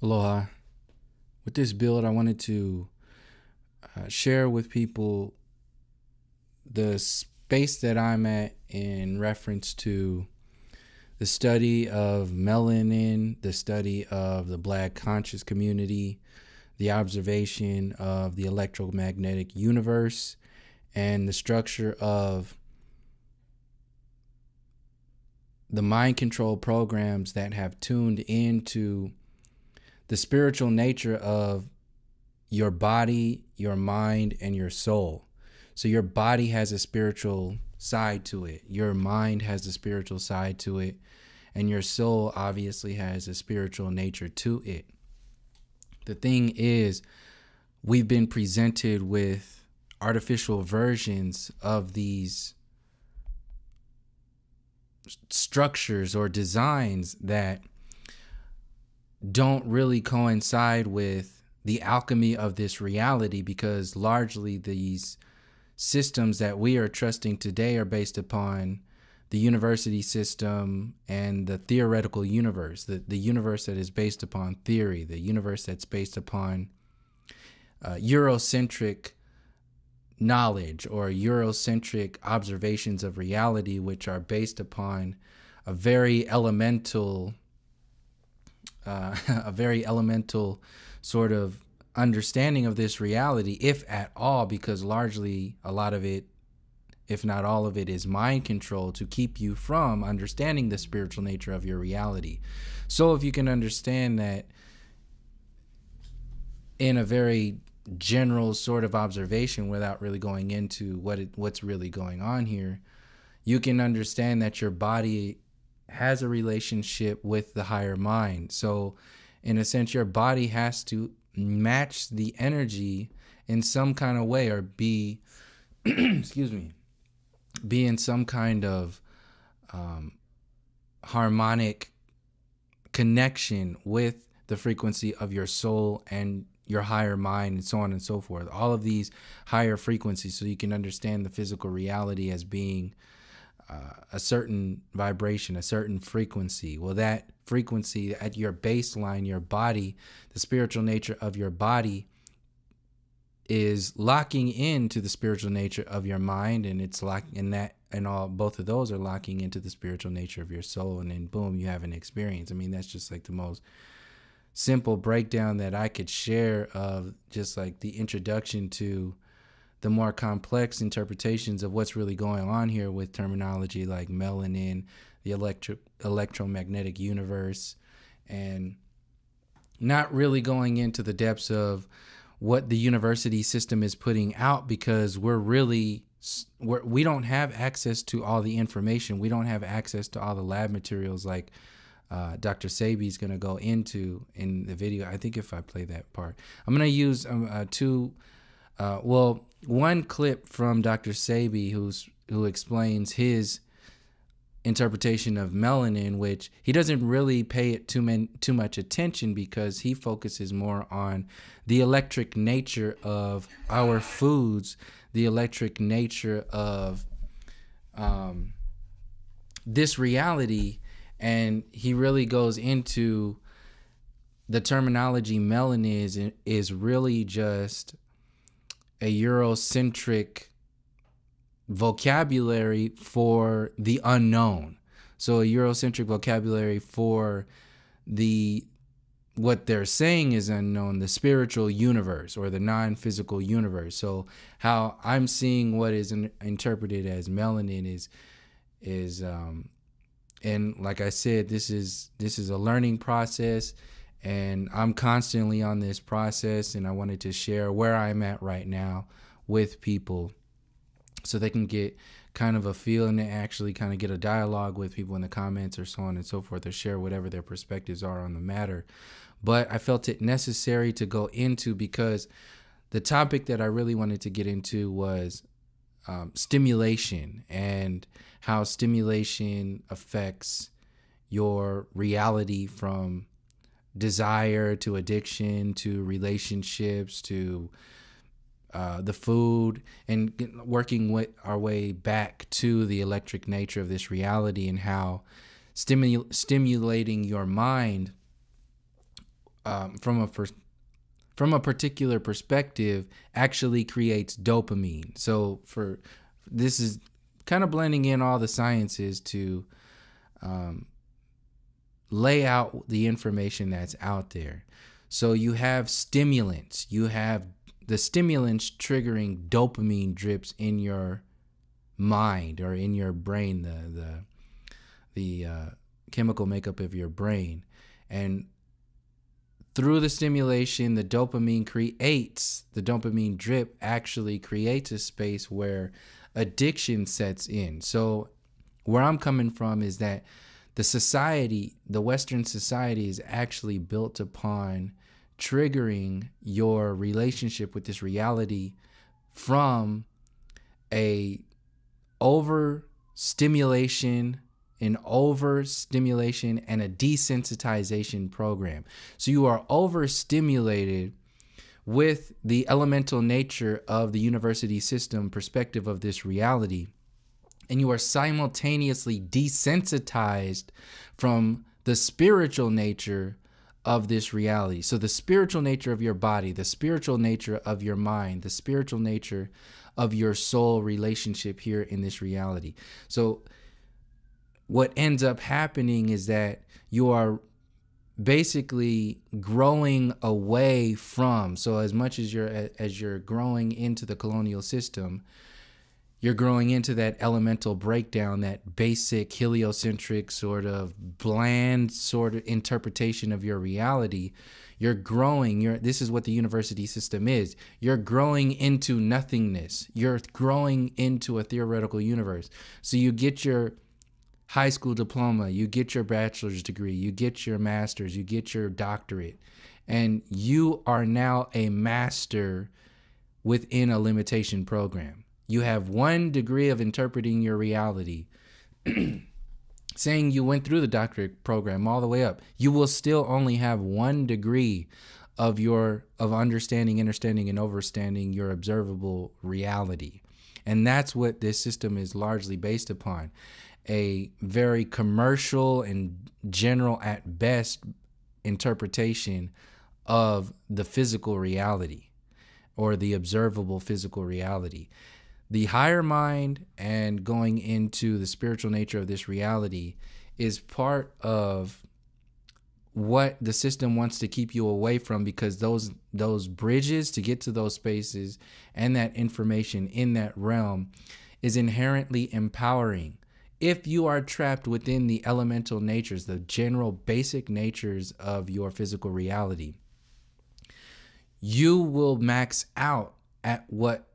Aloha. With this build, I wanted to share with people the space that I'm at in reference to the study of melanin, the study of the Black conscious community, the observation of the electromagnetic universe, and the structure of the mind control programs that have tuned into the spiritual nature of your body, your mind, and your soul. So your body has a spiritual side to it. Your mind has a spiritual side to it. And your soul obviously has a spiritual nature to it. The thing is, we've been presented with artificial versions of these structures or designs that don't really coincide with the alchemy of this reality, because largely these systems that we are trusting today are based upon the university system and the theoretical universe, the universe that is based upon theory, the universe that's based upon Eurocentric knowledge or Eurocentric observations of reality, which are based upon a very elemental sort of understanding of this reality, if at all, because largely a lot of it, if not all of it, is mind control to keep you from understanding the spiritual nature of your reality. So if you can understand that in a very general sort of observation without really going into what's really going on here, you can understand that your body has a relationship with the higher mind. So in a sense, your body has to match the energy in some kind of way, or be excuse me, be in some kind of harmonic connection with the frequency of your soul and your higher mind, and so on and so forth. All of these higher frequencies, so you can understand the physical reality as being a certain vibration, a certain frequency. Well, that frequency at your baseline, your body, the spiritual nature of your body, is locking into the spiritual nature of your mind, and it's locking in that, and all both of those are locking into the spiritual nature of your soul, and then boom, you have an experience. I mean, that's just like the most simple breakdown that I could share of just like the introduction to the more complex interpretations of what's really going on here with terminology like melanin, the electromagnetic universe, and not really going into the depths of what the university system is putting out, because we don't have access to all the information. We don't have access to all the lab materials like Dr. Sebi is going to go into in the video. I think if I play that part, I'm going to use one clip from Dr. Sebi who explains his interpretation of melanin, which he doesn't really pay it too much attention, because he focuses more on the electric nature of our foods, the electric nature of this reality, and he really goes into the terminology melanin is really just a Eurocentric vocabulary for the unknown. So a Eurocentric vocabulary for what they're saying is unknown, the spiritual universe or the non-physical universe. So how I'm seeing what is interpreted as melanin is and like I said, this is a learning process, and I'm constantly on this process, and I wanted to share where I'm at right now with people so they can get kind of a feel and actually kind of get a dialogue with people in the comments or so on and so forth, or share whatever their perspectives are on the matter. But I felt it necessary to go into, because the topic that I really wanted to get into was stimulation, and how stimulation affects your reality, from desire to addiction to relationships to the food, and working with our way back to the electric nature of this reality, and how stimulating your mind from a particular perspective actually creates dopamine. So for this is kind of blending in all the sciences to lay out the information that's out there. So you have stimulants. You have the stimulants triggering dopamine drips in your mind or in your brain, the chemical makeup of your brain. And through the stimulation, the dopamine drip actually creates a space where addiction sets in. So where I'm coming from is that the Western society is actually built upon triggering your relationship with this reality from a overstimulation and a desensitization program. So you are overstimulated with the elemental nature of the university system perspective of this reality, and you are simultaneously desensitized from the spiritual nature of this reality. So the spiritual nature of your body, the spiritual nature of your mind, the spiritual nature of your soul relationship here in this reality. So what ends up happening is that you are basically growing away from, so as much as you're growing into the colonial system, you're growing into that elemental breakdown, that basic heliocentric sort of bland sort of interpretation of your reality. You're growing. This is what the university system is. You're growing into nothingness. You're growing into a theoretical universe. So you get your high school diploma, you get your bachelor's degree, you get your master's, you get your doctorate, and you are now a master within a limitation program. You have 1 degree of interpreting your reality. Saying you went through the doctorate program all the way up, you will still only have 1 degree of understanding, understanding, and overstanding your observable reality. And that's what this system is largely based upon. A very commercial and general at best interpretation of the physical reality or the observable physical reality. The higher mind and going into the spiritual nature of this reality is part of what the system wants to keep you away from, because those bridges to get to those spaces and that information in that realm is inherently empowering. If you are trapped within the elemental natures, the general basic natures of your physical reality, you will max out at what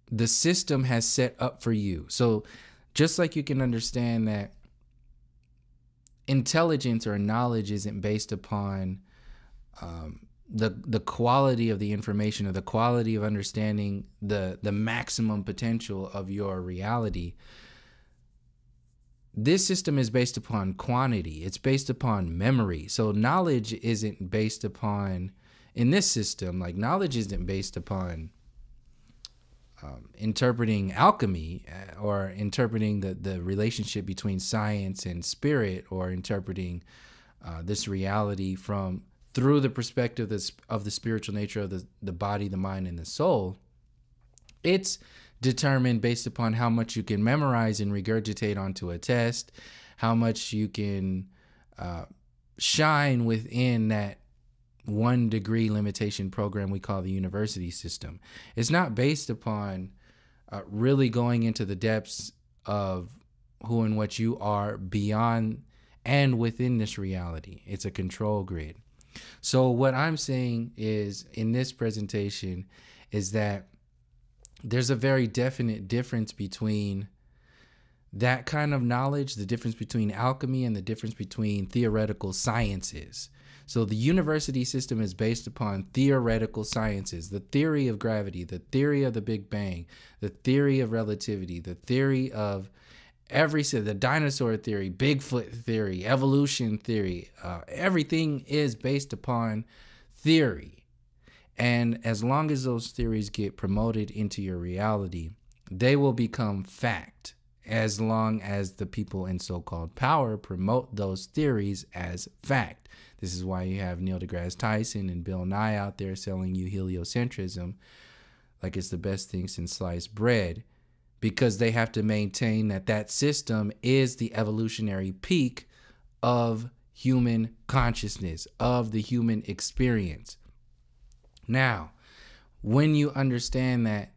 the system has set up for you. So just like you can understand that intelligence or knowledge isn't based upon the quality of the information or the quality of understanding the maximum potential of your reality, this system is based upon quantity. It's based upon memory. So knowledge isn't based upon, in this system, like knowledge isn't based upon interpreting alchemy or interpreting the relationship between science and spirit, or interpreting this reality through the perspective of the spiritual nature of the body, the mind, and the soul. It's determined based upon how much you can memorize and regurgitate onto a test, how much you can shine within that 1 degree limitation program we call the university system. It's not based upon really going into the depths of who and what you are beyond and within this reality. It's a control grid. So what I'm saying is, in this presentation, is that there's a very definite difference between that kind of knowledge, the difference between alchemy and the difference between theoretical sciences. So the university system is based upon theoretical sciences, the theory of gravity, the theory of the Big Bang, the theory of relativity, the theory of the dinosaur theory, Bigfoot theory, evolution theory. Everything is based upon theory. And as long as those theories get promoted into your reality, they will become fact. as long as the people in so-called power promote those theories as fact. This is why you have Neil deGrasse Tyson and Bill Nye out there selling you heliocentrism like it's the best thing since sliced bread, because they have to maintain that that system is the evolutionary peak of human consciousness, of the human experience. Now, when you understand that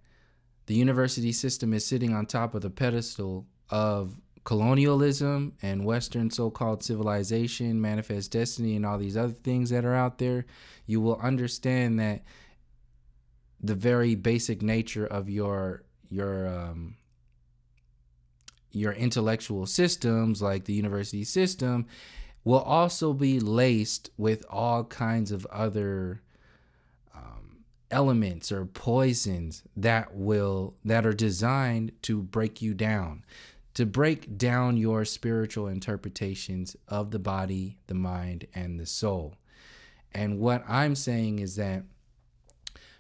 the university system is sitting on top of the pedestal of colonialism and Western so-called civilization, manifest destiny, and all these other things that are out there, you will understand that the very basic nature of your intellectual systems, like the university system, will also be laced with all kinds of other elements or poisons that are designed to break you down, to break down your spiritual interpretations of the body, the mind, and the soul. And what I'm saying is that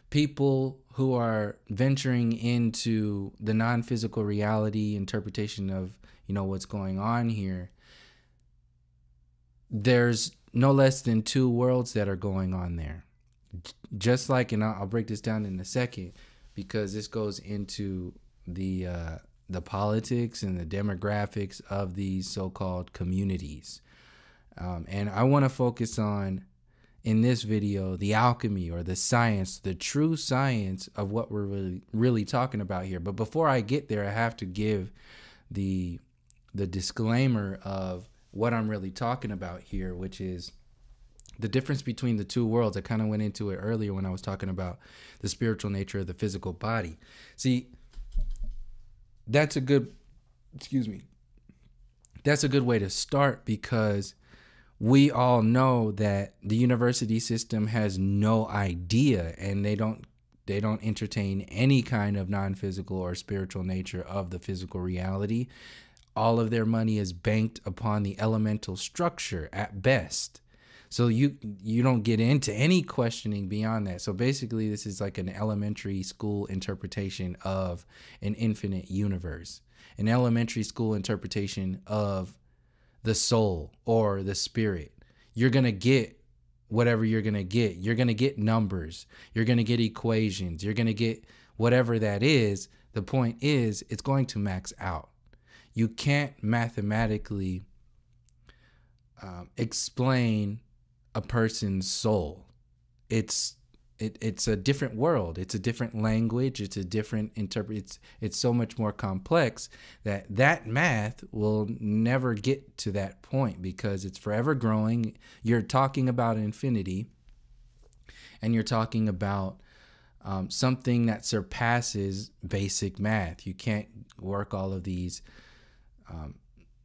people who are venturing into the non-physical reality interpretation of, what's going on here, there's no less than two worlds that are going on there. Just like, and I'll break this down in a second, because this goes into the politics and the demographics of these so-called communities. And I want to focus on, in this video, the alchemy or the science, the true science of what we're really talking about here. But before I get there, I have to give the disclaimer of what I'm really talking about here, which is the difference between the two worlds. I kind of went into it earlier when I was talking about the spiritual nature of the physical body. See, that's a good way to start, because we all know that the university system has no idea, and they don't entertain any kind of non-physical or spiritual nature of the physical reality. All of their money is banked upon the elemental structure at best. So you don't get into any questioning beyond that. So basically, this is like an elementary school interpretation of an infinite universe, an elementary school interpretation of the soul or the spirit. You're going to get whatever you're going to get. You're going to get numbers. You're going to get equations. You're going to get whatever that is. The point is, it's going to max out. You can't mathematically explain a person's soul. It's a different world. It's a different language. It's a different it's so much more complex that math will never get to that point, because it's forever growing. You're talking about infinity, and you're talking about something that surpasses basic math. You can't work all of these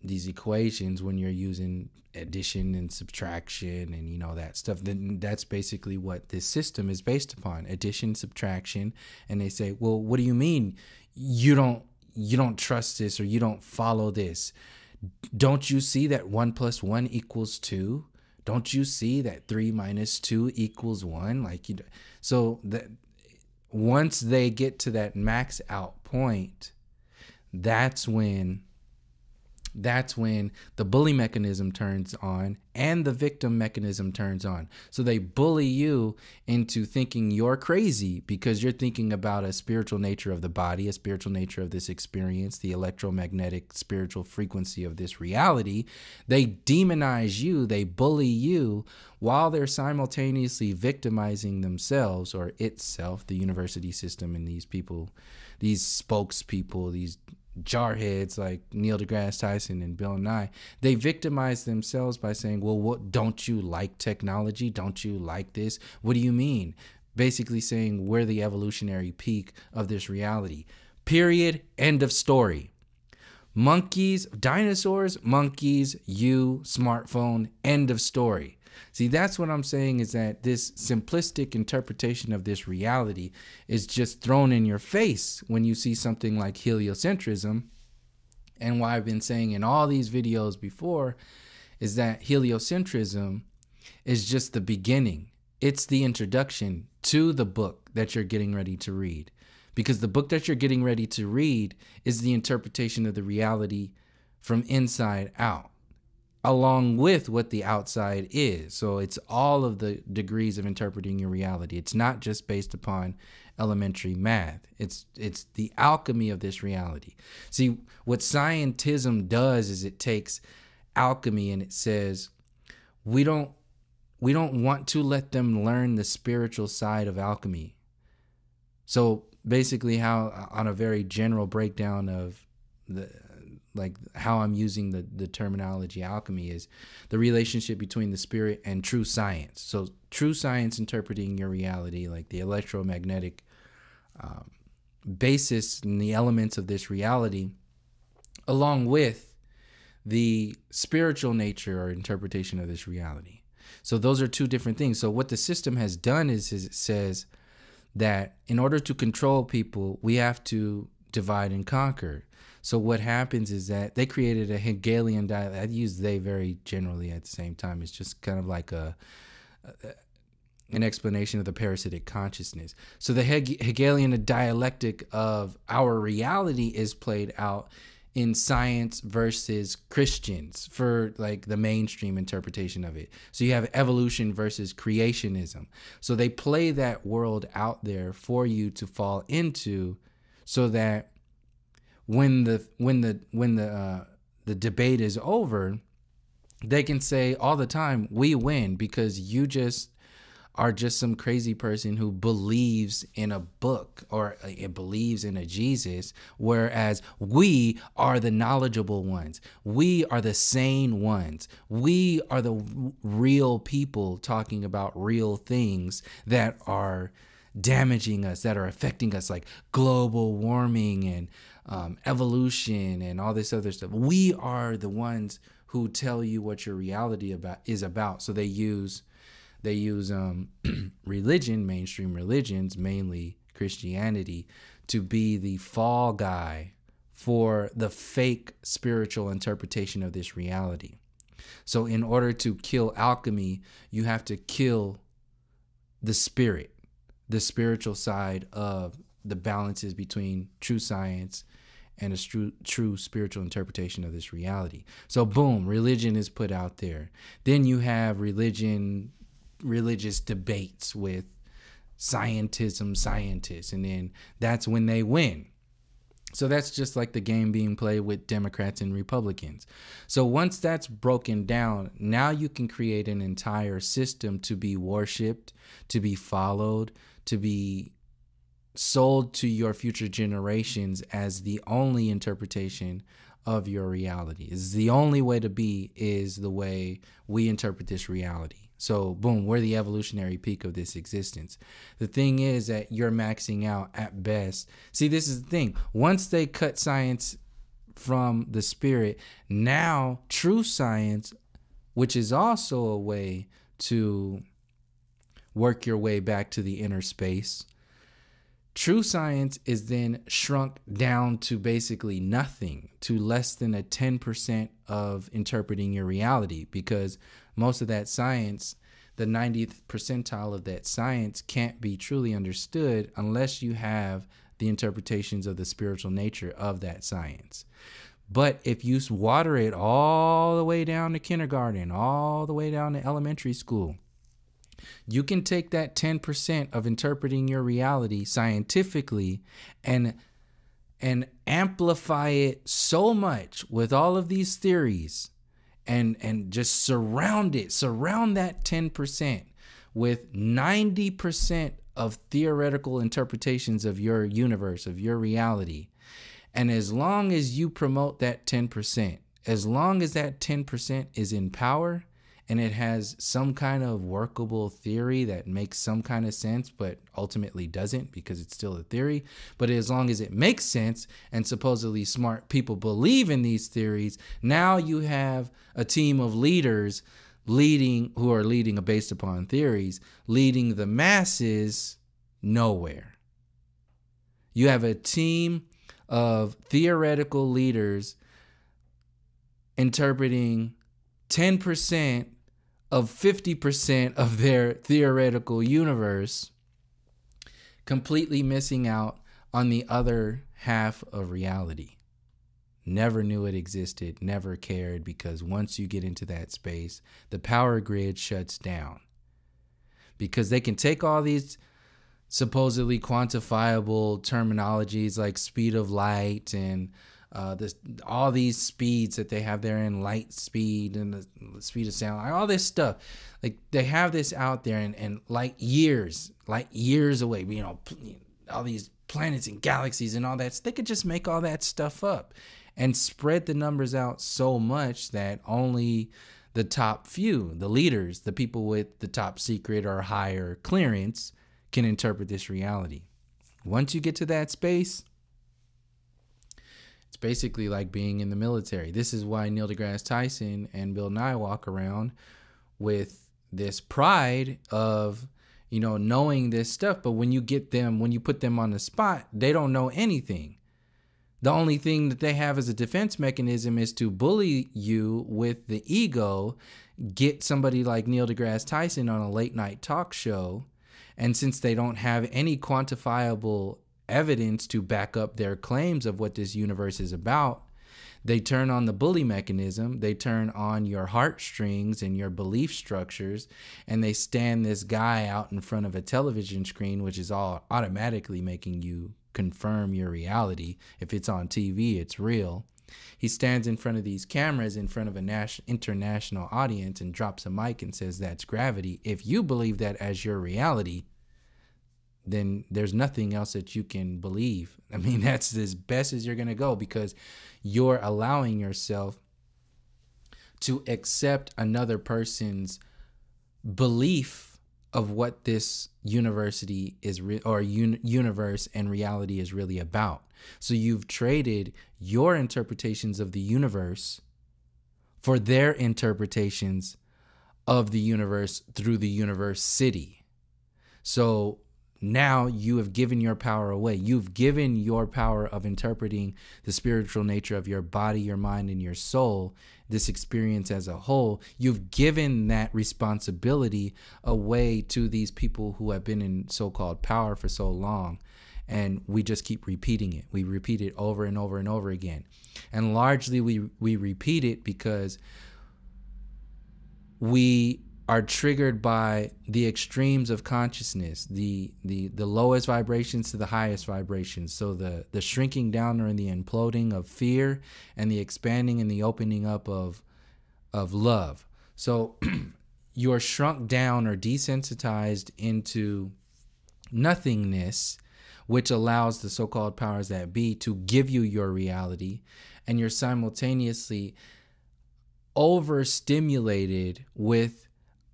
equations when you're using addition and subtraction and that stuff. Then that's basically what this system is based upon: addition, subtraction. And they say, well, what do you mean you don't trust this, or you don't follow this? Don't you see that 1 + 1 = 2? Don't you see that 3 - 2 = 1? So that once they get to that max out point, that's when the bully mechanism turns on and the victim mechanism turns on. So they bully you into thinking you're crazy because you're thinking about a spiritual nature of the body, a spiritual nature of this experience, the electromagnetic spiritual frequency of this reality. They demonize you, they bully you, while they're simultaneously victimizing themselves, or itself, the university system, and these people, these spokespeople, these jarheads like Neil deGrasse Tyson and Bill Nye. They victimize themselves by saying, well, what, don't you like technology? Don't you like this? What do you mean? Basically saying we're the evolutionary peak of this reality. Period. End of story. Monkeys, dinosaurs, monkeys, you, smartphone, end of story. See, that's what I'm saying, is that this simplistic interpretation of this reality is just thrown in your face when you see something like heliocentrism. And what I've been saying in all these videos before is that heliocentrism is just the beginning. It's the introduction to the book that you're getting ready to read. because the book that you're getting ready to read is the interpretation of the reality from inside out, along with what the outside is. So it's all of the degrees of interpreting your reality. It's not just based upon elementary math. It's the alchemy of this reality. See, what scientism does is it takes alchemy and it says, we don't want to let them learn the spiritual side of alchemy. So basically, how, on a very general breakdown of how I'm using the terminology alchemy, is the relationship between the spirit and true science. So true science interpreting your reality, like the electromagnetic basis and the elements of this reality, along with the spiritual nature or interpretation of this reality. So those are two different things. So what the system has done is it says that in order to control people, we have to divide and conquer. So what happens is that they created a Hegelian dialectic. I use they very generally at the same time. It's just kind of like an explanation of the parasitic consciousness. So the Hegelian dialectic of our reality is played out in science versus Christians for like the mainstream interpretation of it. So you have evolution versus creationism. So they play that world out there for you to fall into, so that when the debate is over, they can say all the time, we win because you just are just some crazy person who believes in a book or believes in a Jesus, whereas we are the knowledgeable ones. We are the sane ones. We are the real people talking about real things that are damaging us, that are affecting us, like global warming and evolution and all this other stuff. We are the ones who tell you what your reality is about. So they use religion, mainstream religions, mainly Christianity, to be the fall guy for the fake spiritual interpretation of this reality. So in order to kill alchemy, you have to kill the spirit, the spiritual side of the balances between true science and a true spiritual interpretation of this reality. So boom, religion is put out there. Then you have religious debates with scientists, and then that's when they win. So that's just like the game being played with Democrats and Republicans. So once that's broken down, now you can create an entire system to be worshipped, to be followed, to be sold to your future generations as the only interpretation of your reality. Is the only way to be, is the way we interpret this reality. So boom, we're the evolutionary peak of this existence. The thing is that you're maxing out at best. See, this is the thing. Once they cut science from the spirit, now true science, which is also a way to work your way back to the inner space, true science is then shrunk down to basically nothing, to less than a 10% of interpreting your reality, because most of that science, the 90th percentile of that science, can't be truly understood unless you have the interpretations of the spiritual nature of that science. But if you water it all the way down to kindergarten, all the way down to elementary school, you can take that 10% of interpreting your reality scientifically and amplify it so much with all of these theories, and just surround that 10% with 90% of theoretical interpretations of your universe, of your reality. And as long as you promote that 10%, as long as that 10% is in power, and it has some kind of workable theory that makes some kind of sense, but ultimately doesn't because it's still a theory. But as long as it makes sense and supposedly smart people believe in these theories, now you have a team of leaders who are leading based upon theories, leading the masses nowhere. You have a team of theoretical leaders interpreting 10% of 50% of their theoretical universe, completely missing out on the other half of reality. Never knew it existed, never cared, because once you get into that space, the power grid shuts down. Because they can take all these supposedly quantifiable terminologies like speed of light and all these speeds that they have there in light speed and the speed of sound, all this stuff. Like they have this out there and light years away, all these planets and galaxies and all that. They could just make all that stuff up and spread the numbers out so much that only the top few, the leaders, the people with the top secret or higher clearance can interpret this reality. Once you get to that space, it's basically like being in the military. This is why Neil deGrasse Tyson and Bill Nye walk around with this pride of, knowing this stuff. But when you put them on the spot, they don't know anything. The only thing that they have as a defense mechanism is to bully you with the ego, get somebody like Neil deGrasse Tyson on a late night talk show. And since they don't have any quantifiable evidence to back up their claims of what this universe is about, they turn on the bully mechanism. They turn on your heartstrings and your belief structures, and they stand this guy out in front of a television screen, which is all automatically making you confirm your reality. If it's on TV, it's real. He stands in front of these cameras in front of an international audience and drops a mic and says, "That's gravity." If you believe that as your reality, then there's nothing else that you can believe. I mean, that's as best as you're going to go, because you're allowing yourself to accept another person's belief of what this university is universe and reality is really about. So you've traded your interpretations of the universe for their interpretations of the universe through the university. So now you have given your power away. You've given your power of interpreting the spiritual nature of your body, your mind, and your soul, this experience as a whole. You've given that responsibility away to these people who have been in so-called power for so long. And we just keep repeating it. We repeat it over and over and over again. And largely we repeat it because we are triggered by the extremes of consciousness, the lowest vibrations to the highest vibrations. So the shrinking down or the imploding of fear, and the expanding and the opening up of love. So you're shrunk down or desensitized into nothingness, which allows the so-called powers that be to give you your reality, and you're simultaneously overstimulated with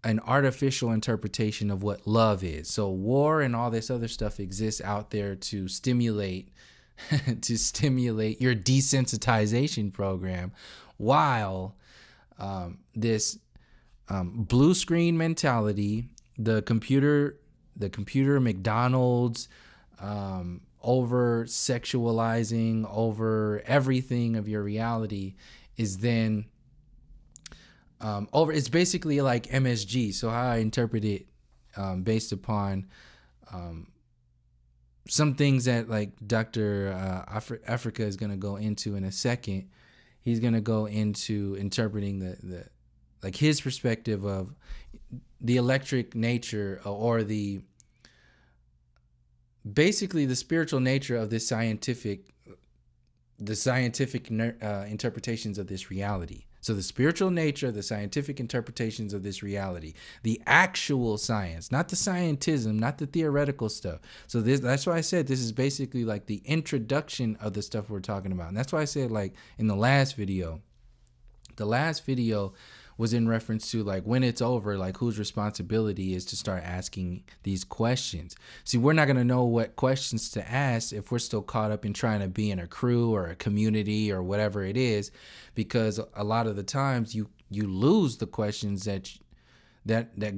an artificial interpretation of what love is. So war and all this other stuff exists out there to stimulate your desensitization program, while this blue screen mentality, the computer McDonald's, over sexualizing over everything of your reality is then it's basically like MSG. So how I interpret it, based upon some things that like Dr. Afrika is going to go into in a second. He's going to go into interpreting the like his perspective of the electric nature, or basically the spiritual nature of this scientific interpretations of this reality. So the spiritual nature, the scientific interpretations of this reality, the actual science, not the scientism, not the theoretical stuff. So that's why I said this is basically like the introduction of the stuff we're talking about. And that's why I said, like, in the last video was in reference to, like, when it's over, like, whose responsibility is to start asking these questions. See, we're not going to know what questions to ask if we're still caught up in trying to be in a crew or a community or whatever it is, because a lot of the times you lose the questions that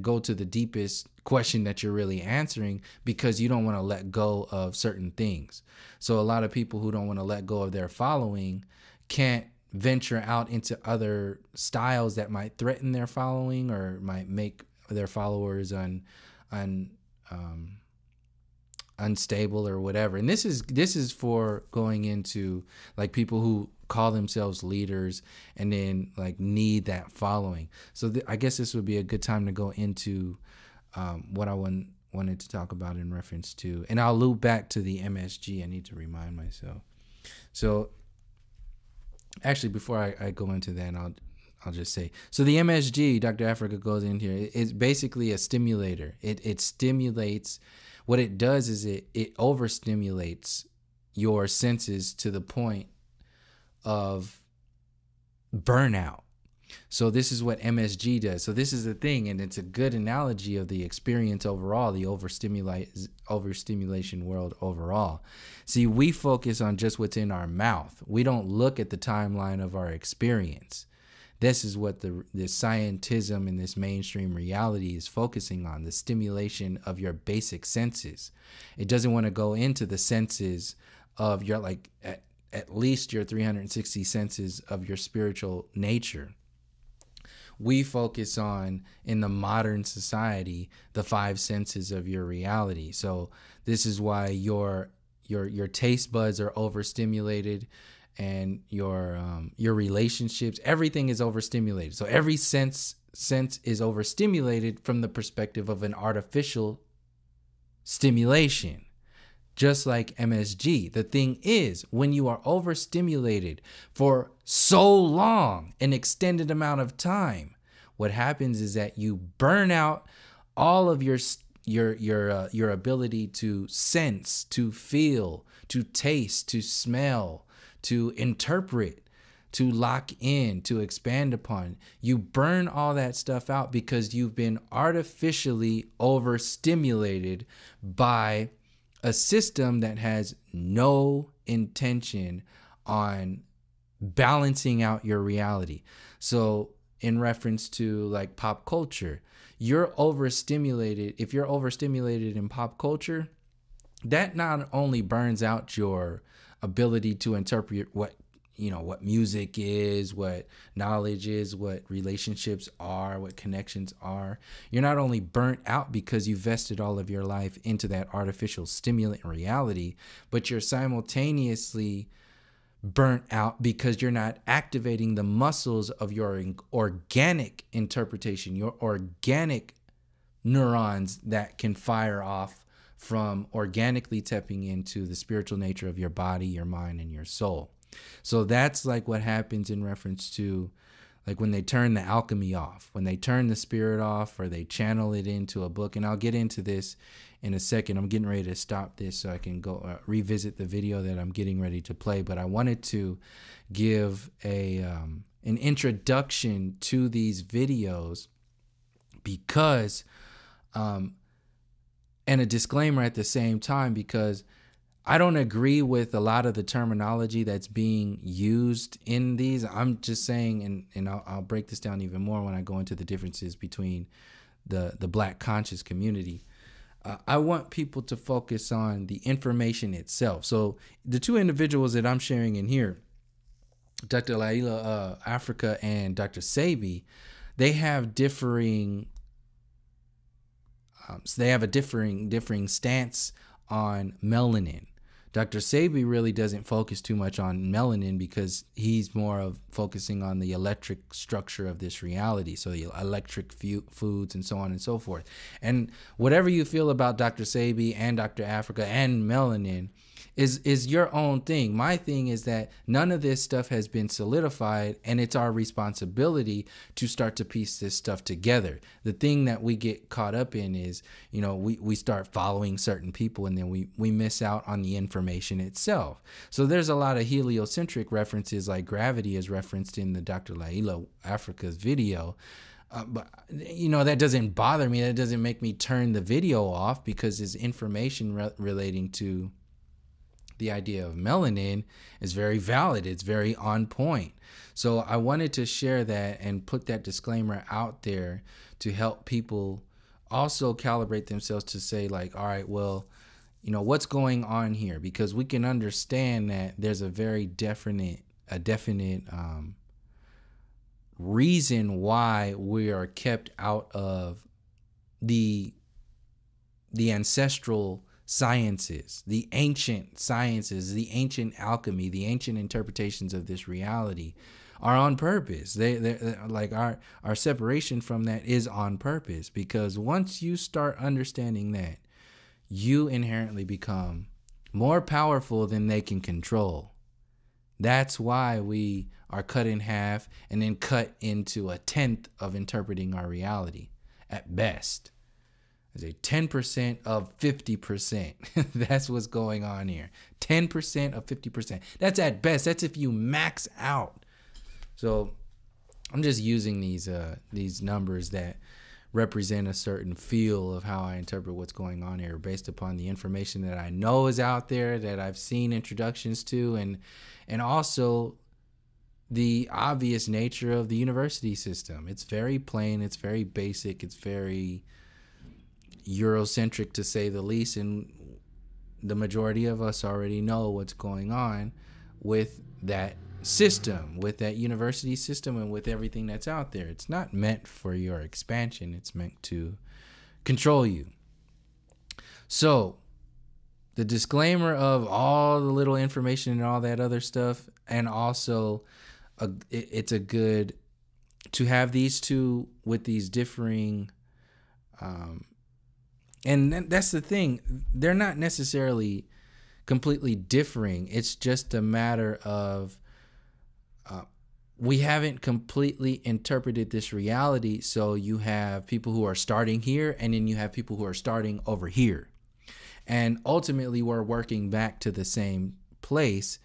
go to the deepest question that you're really answering, because you don't want to let go of certain things. So a lot of people who don't want to let go of their following can't venture out into other styles that might threaten their following or might make their followers unstable or whatever. And this is for going into like people who call themselves leaders and then like need that following. So I guess this would be a good time to go into what I wanted to talk about in reference to, and I'll loop back to the MSG. I need to remind myself. So actually, before I go into that, I'll just say, so the MSG, Dr. Afrika goes in here, it's basically a stimulator. It stimulates. What it does is it overstimulates your senses to the point of burnout. So this is what MSG does. So this is the thing, and it's a good analogy of the experience overall, the overstimulation world overall. See, we focus on just what's in our mouth. We don't look at the timeline of our experience. This is what the scientism and this mainstream reality is focusing on, the stimulation of your basic senses. It doesn't want to go into the senses of your, like, at least your 360 senses of your spiritual nature. We focus on, in the modern society, the 5 senses of your reality. So this is why your taste buds are overstimulated, and your relationships, everything is overstimulated. So every sense is overstimulated from the perspective of an artificial stimulation, just like MSG. The thing is, when you are overstimulated for so long, an extended amount of time, what happens is that you burn out all of your ability to sense, to feel, to taste, to smell, to interpret, to lock in, to expand upon. You burn all that stuff out because you've been artificially overstimulated by a system that has no intention on balancing out your reality. So in reference to like pop culture, you're overstimulated. If you're overstimulated in pop culture, that not only burns out your ability to interpret what music is, what knowledge is, what relationships are, what connections are. You're not only burnt out because you vested all of your life into that artificial stimulant reality, but you're simultaneously burnt out because you're not activating the muscles of your organic interpretation, your organic neurons that can fire off from organically tapping into the spiritual nature of your body, your mind, and your soul. So that's like what happens in reference to like when they turn the alchemy off, when they turn the spirit off, or they channel it into a book. And I'll get into this in a second. I'm getting ready to stop this so I can go revisit the video that I'm getting ready to play. But I wanted to give an introduction to these videos because and a disclaimer at the same time, because I don't agree with a lot of the terminology that's being used in these. I'm just saying, and I'll break this down even more when I go into the differences between the Black conscious community. I want people to focus on the information itself. So the 2 individuals that I'm sharing in here, Dr. Llaila, Afrika, and Dr. Sebi, they have differing. So they have a differing stance on melanin. Dr. Sebi really doesn't focus too much on melanin because he's more of focusing on the electric structure of this reality. So the electric foods and so on and so forth. And whatever you feel about Dr. Sebi and Dr. Afrika and melanin is your own thing. My thing is that none of this stuff has been solidified, and it's our responsibility to start to piece this stuff together. The thing that we get caught up in is, we start following certain people, and then we miss out on the information itself. So there's a lot of heliocentric references, like gravity is referenced in the Dr. Llaila Afrika's video. But that doesn't bother me. That doesn't make me turn the video off, because there's information relating to the idea of melanin is very valid. It's very on point. So I wanted to share that and put that disclaimer out there to help people also calibrate themselves to say, like, all right, well, what's going on here? Because we can understand that there's a very definite reason why we are kept out of the ancestral sciences, the ancient sciences, the ancient alchemy, the ancient interpretations of this reality are on purpose. They like our separation from that is on purpose, because once you start understanding that, you inherently become more powerful than they can control. That's why we are cut in half and then cut into a tenth of interpreting our reality at best. Is a 10% of 50%. That's what's going on here. 10% of 50%. That's at best. That's if you max out. So I'm just using these numbers that represent a certain feel of how I interpret what's going on here, based upon the information that I know is out there, that I've seen introductions to, and also the obvious nature of the university system. It's very plain, it's very basic, it's very Eurocentric, to say the least, and the majority of us already know what's going on with that system, with that university system, and with everything that's out there. It's not meant for your expansion, it's meant to control you. So the disclaimer of all the little information and all that other stuff, and also it's a good to have these two with these differing and that's the thing, they're not necessarily completely differing. It's just a matter of we haven't completely interpreted this reality. So you have people who are starting here, and then you have people who are starting over here. And ultimately, we're working back to the same place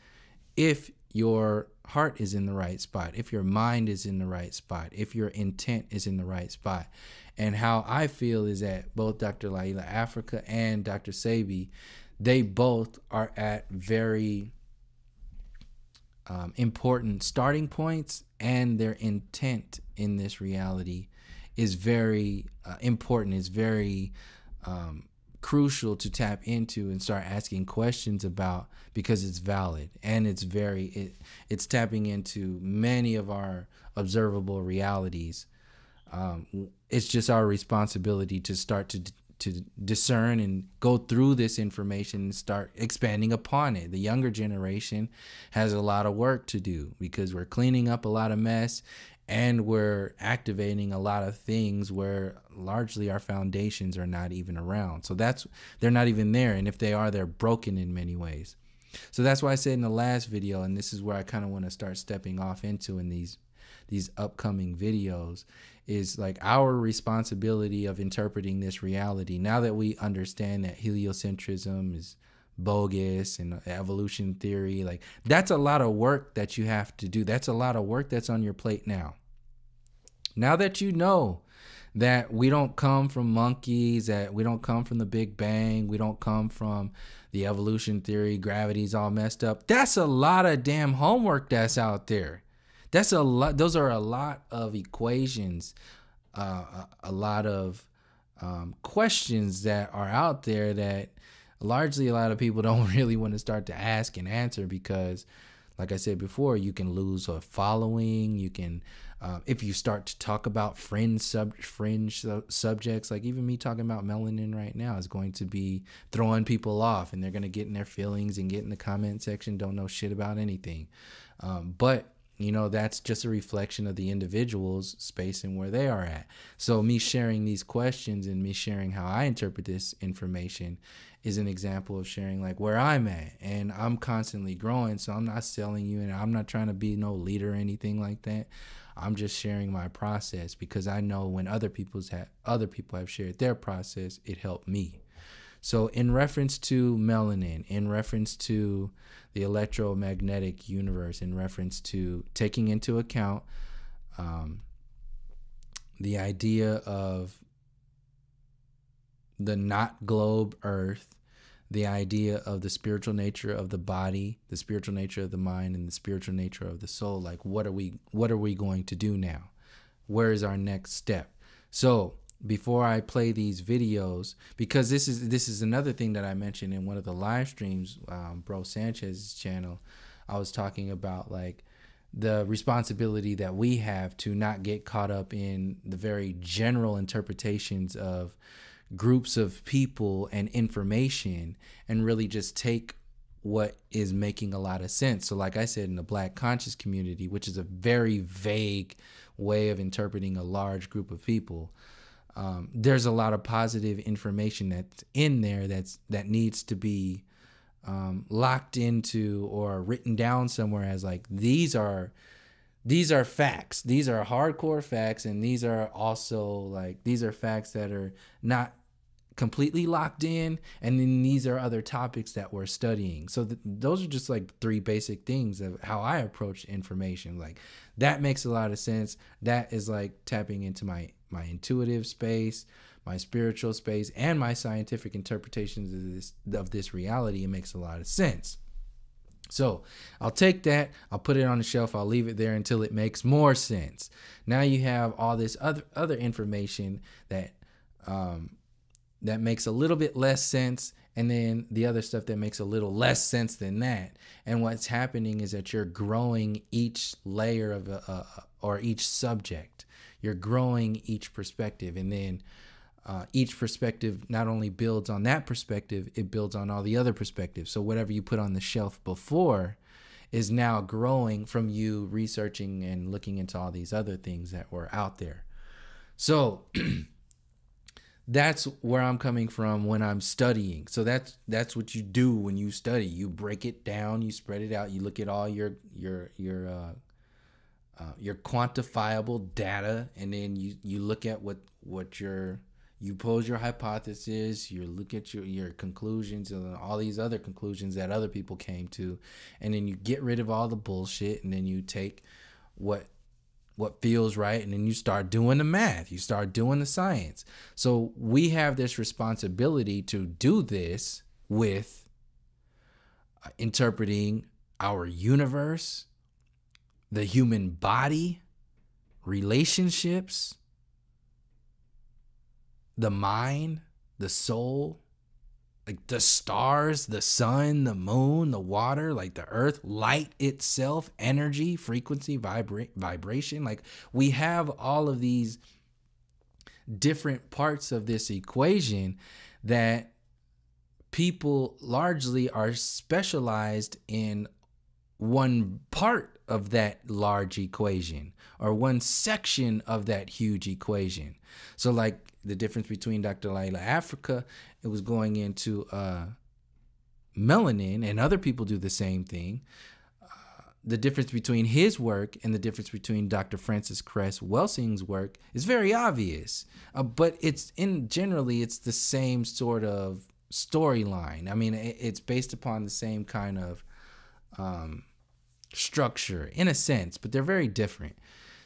if your heart is in the right spot, if your mind is in the right spot, if your intent is in the right spot. And how I feel is that both Dr. Llaila Afrika and Dr. Sebi, they both are at very important starting points, and their intent in this reality is very important, is very crucial to tap into and start asking questions about, because it's valid, and it's tapping into many of our observable realities. It's just our responsibility to start to discern and go through this information and start expanding upon it. The younger generation has a lot of work to do, because we're cleaning up a lot of mess, and we're activating a lot of things where largely our foundations are not even around. So they're not even there. And if they are, they're broken in many ways. So that's why I said in the last video, and this is where I kind of want to start stepping off into in these upcoming videos, is like our responsibility of interpreting this reality. Now that we understand that heliocentrism is bogus and evolution theory, like that's a lot of work that you have to do. That's a lot of work that's on your plate now. Now that you know that we don't come from monkeys, that we don't come from the Big Bang, we don't come from the evolution theory, gravity's all messed up. That's a lot of damn homework that's out there. That's a lot. Those are a lot of equations, a lot of questions that are out there that largely a lot of people don't really want to start to ask and answer, because, like I said before, you can lose a following. You can, if you start to talk about fringe subjects, like even me talking about melanin right now is going to be throwing people off, and they're going to get in their feelings and get in the comment section, don't know shit about anything. But you know, that's just a reflection of the individual's space and where they are at. So me sharing these questions and me sharing how I interpret this information is an example of sharing like where I'm at. And I'm constantly growing, so I'm not selling you, and I'm not trying to be no leader or anything like that. I'm just sharing my process, because I know when other people have shared their process, it helped me. So in reference to melanin, in reference to the electromagnetic universe, in reference to taking into account the idea of the not globe Earth, the idea of the spiritual nature of the body, the spiritual nature of the mind, and the spiritual nature of the soul. Like, what are we going to do now? Where is our next step? So before I play these videos, because this is another thing that I mentioned in one of the live streams, Bro Sanchez's channel, I was talking about like the responsibility that we have to not get caught up in the very general interpretations of groups of people and information and really just take what is making a lot of sense. So like I said, in the Black conscious community, which is a very vague way of interpreting a large group of people, there's a lot of positive information that's in there that needs to be locked into or written down somewhere as like, these are facts. These are hardcore facts, and these are also like, these are facts that are not completely locked in, and then these are other topics that we're studying. So those are just like 3 basic things of how I approach information. Like, that makes a lot of sense. That is like tapping into my intuitive space, my spiritual space, and my scientific interpretations of this reality. It makes a lot of sense. So I'll take that, I'll put it on the shelf, I'll leave it there until it makes more sense. Now you have all this other information that that makes a little bit less sense, and then the other stuff that makes a little less sense than that. And what's happening is that you're growing each layer of or each subject. You're growing each perspective, and then each perspective not only builds on that perspective, it builds on all the other perspectives. So whatever you put on the shelf before is now growing from you researching and looking into all these other things that were out there. So that's where I'm coming from when I'm studying. So that's what you do when you study. You break it down, you spread it out, you look at all your quantifiable data, and then you look at what you pose your hypothesis, you look at your conclusions and all these other conclusions that other people came to, and then you get rid of all the bullshit, and then you take what feels right, and then you start doing the math, you start doing the science. So we have this responsibility to do this with interpreting our universe, the human body, relationships, the mind, the soul, like the stars, the sun, the moon, the water, like the earth, light itself, energy, frequency, vibration. Like, we have all of these different parts of this equation that people largely are specialized in one part of that large equation, or one section of that huge equation. So like the difference between Dr. Llaila Afrika, it was going into melanin, and other people do the same thing. The difference between his work and the difference between Dr. Francis Cress Welsing's work is very obvious, but generally it's the same sort of storyline. I mean, it's based upon the same kind of structure in a sense, but they're very different.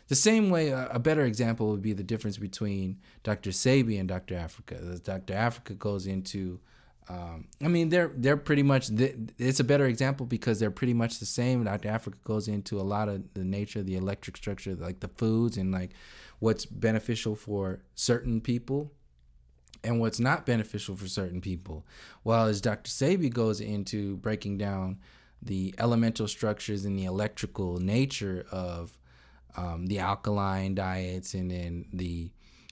The same way, a better example would be the difference between Dr. Sebi and Dr. Afrika. Dr. Afrika goes into, they're pretty much, it's a better example because they're pretty much the same. Dr. Afrika goes into a lot of the nature, the electric structure, like the foods, and like what's beneficial for certain people and what's not beneficial for certain people. While as Dr. Sebi goes into breaking down the elemental structures and the electrical nature of the alkaline diets, and then the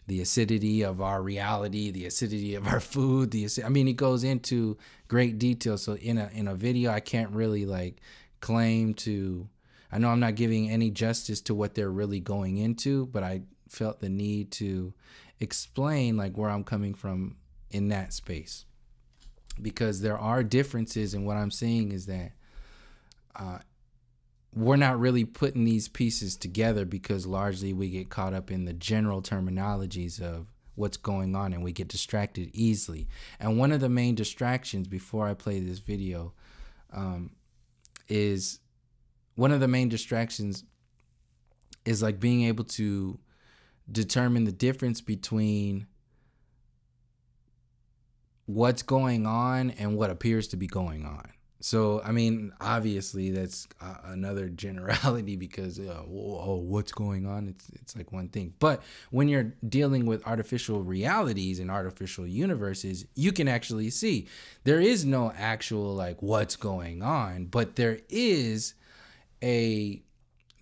acidity of our reality, the acidity of our food. It goes into great detail. So in a video, I can't really like claim to. I know I'm not giving any justice to what they're really going into, but I felt the need to explain like where I'm coming from in that space, because there are differences, and what I'm saying is that we're not really putting these pieces together because largely we get caught up in the general terminologies of what's going on, and we get distracted easily. And one of the main distractions, before I play this video, is like being able to determine the difference between what's going on and what appears to be going on. So, obviously that's another generality because, what's going on? It's like one thing. But when you're dealing with artificial realities and artificial universes, you can actually see there is no actual like what's going on, but there is a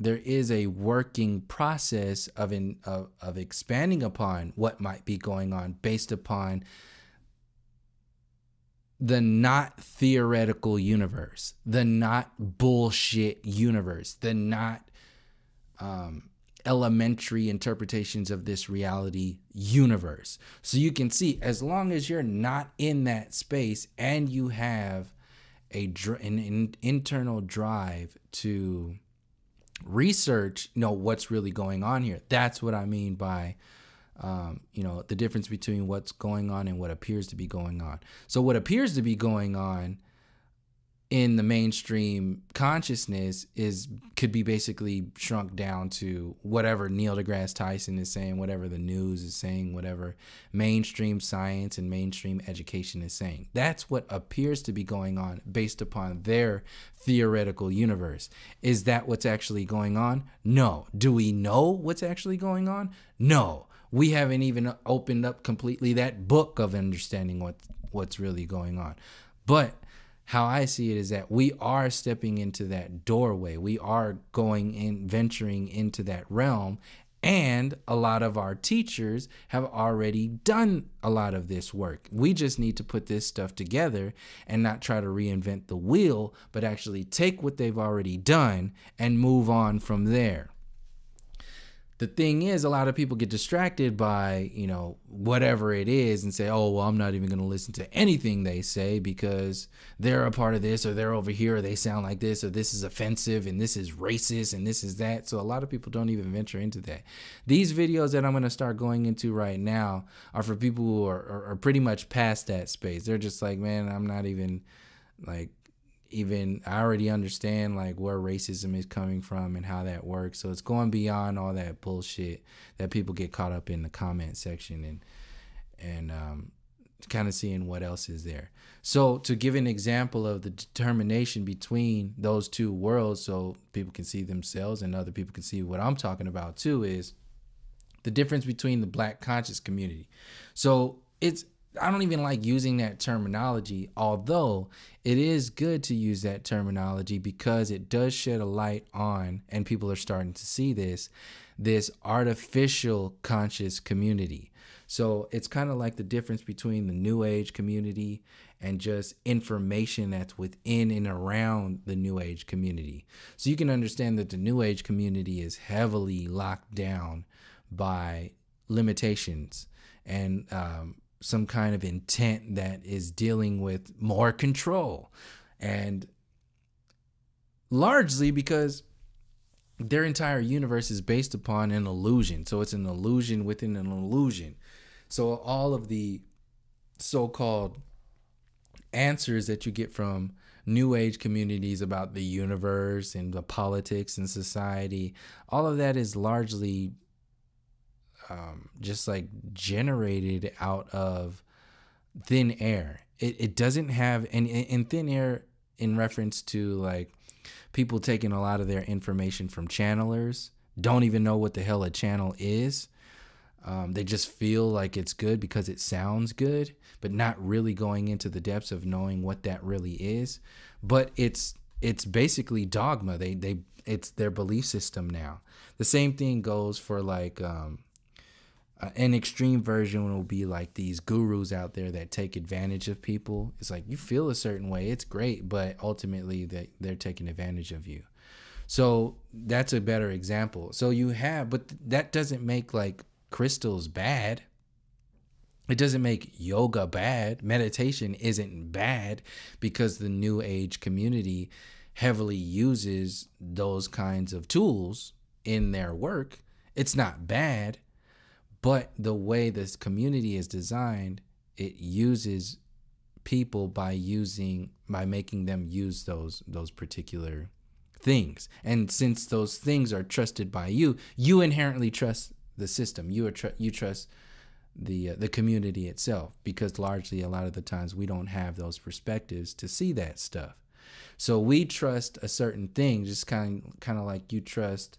there is a working process of expanding upon what might be going on based upon the not theoretical universe, the not bullshit universe, the not elementary interpretations of this reality universe. So you can see, as long as you're not in that space and you have an internal drive to research, what's really going on here. That's what I mean by, the difference between what's going on and what appears to be going on. So what appears to be going on in the mainstream consciousness could be basically shrunk down to whatever Neil deGrasse Tyson is saying, whatever the news is saying, whatever mainstream science and mainstream education is saying. That's what appears to be going on based upon their theoretical universe. Is that what's actually going on? No. Do we know what's actually going on? No. We haven't even opened up completely that book of understanding what's really going on. But how I see it is that we are stepping into that doorway. We are venturing into that realm. And a lot of our teachers have already done a lot of this work. We just need to put this stuff together and not try to reinvent the wheel, but actually take what they've already done and move on from there. The thing is, a lot of people get distracted by, whatever it is and say, oh, well, I'm not even going to listen to anything they say because they're a part of this, or they're over here, or they sound like this, or this is offensive and this is racist and this is that. So a lot of people don't even venture into that. These videos that I'm going to start going into right now are for people who are pretty much past that space. They're just like, man, I'm not even I already understand where racism is coming from and how that works. So it's going beyond all that bullshit that people get caught up in the comment section and kind of seeing what else is there. So to give an example of the determination between those two worlds, so people can see themselves and other people can see what I'm talking about too, is the difference between the Black conscious community. So I don't even like using that terminology, although it is good to use that terminology because it does shed a light on, and people are starting to see this artificial conscious community. So it's kind of like the difference between the New Age community and just information that's within and around the New Age community. So you can understand that the New Age community is heavily locked down by limitations and some kind of intent that is dealing with more control, and largely because their entire universe is based upon an illusion. So it's an illusion within an illusion. So all of the so-called answers that you get from New Age communities about the universe and the politics and society, all of that is largely just generated out of thin air. It doesn't have any in thin air, in reference to people taking a lot of their information from channelers, don't even know what the hell a channel is. They just feel like it's good because it sounds good, but not really going into the depths of knowing what that really is. But it's basically dogma. It's their belief system now. The same thing goes for an extreme version will be these gurus out there that take advantage of people. It's you feel a certain way, it's great, but ultimately they're taking advantage of you. So that's a better example. So but that doesn't make crystals bad. It doesn't make yoga bad. Meditation isn't bad because the New Age community heavily uses those kinds of tools in their work. It's not bad. But the way this community is designed, it uses people by making them use those particular things. And since those things are trusted by you inherently trust the system. You trust the community itself, because largely a lot of the times we don't have those perspectives to see that stuff. So we trust a certain thing, just kind of like you trust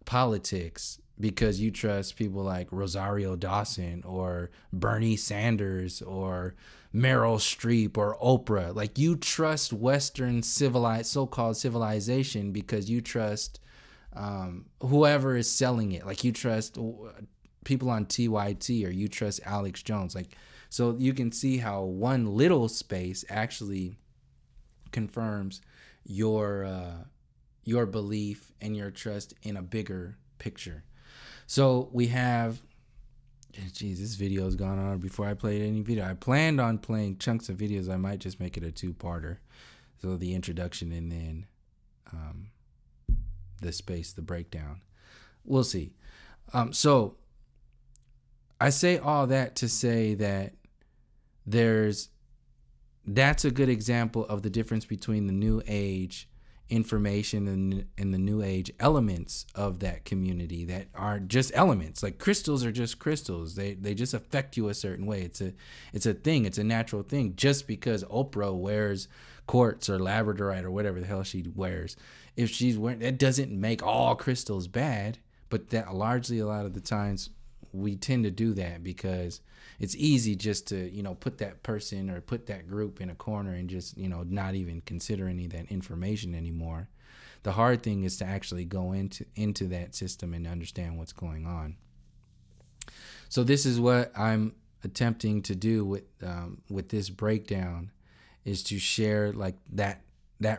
politics, because you trust people like Rosario Dawson or Bernie Sanders or Meryl Streep or Oprah. You trust Western so-called civilization because you trust whoever is selling it. Like you trust people on TYT or you trust Alex Jones. Like, so you can see how one little space actually confirms your belief and your trust in a bigger picture. So we have, geez, this video has gone on before I played any video. I planned on playing chunks of videos. I might just make it a 2-parter. So the introduction and then the breakdown. We'll see. So I say all that to say that that's a good example of the difference between the New Age information and the New Age elements of that community that are just elements. Like crystals are just crystals. They just affect you a certain way. It's a thing. It's a natural thing. Just because Oprah wears quartz or labradorite or whatever the hell she wears, if she's wearing, that doesn't make all crystals bad. But that largely, a lot of the times, we tend to do that because it's easy just to, put that person or put that group in a corner and just, not even consider any of that information anymore. The hard thing is to actually go into that system and understand what's going on. So this is what I'm attempting to do with this breakdown, is to share like that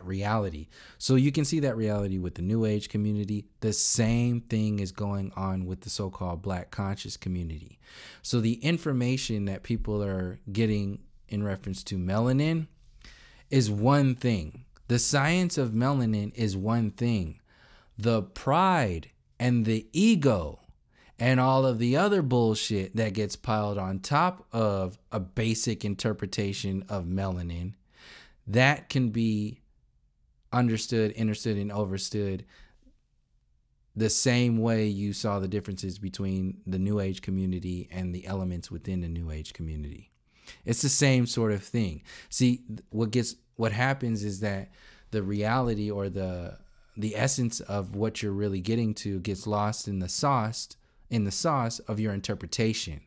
reality. So you can see that reality with the New Age community. The same thing is going on with the so-called Black conscious community. So the information that people are getting in reference to melanin is one thing. The science of melanin is one thing. The pride and the ego and all of the other bullshit that gets piled on top of a basic interpretation of melanin, that can be understood, and overstood the same way you saw the differences between the New Age community and the elements within the New Age community. It's the same sort of thing. See, what happens is that the reality or the essence of what you're really getting to gets lost in the sauce of your interpretation.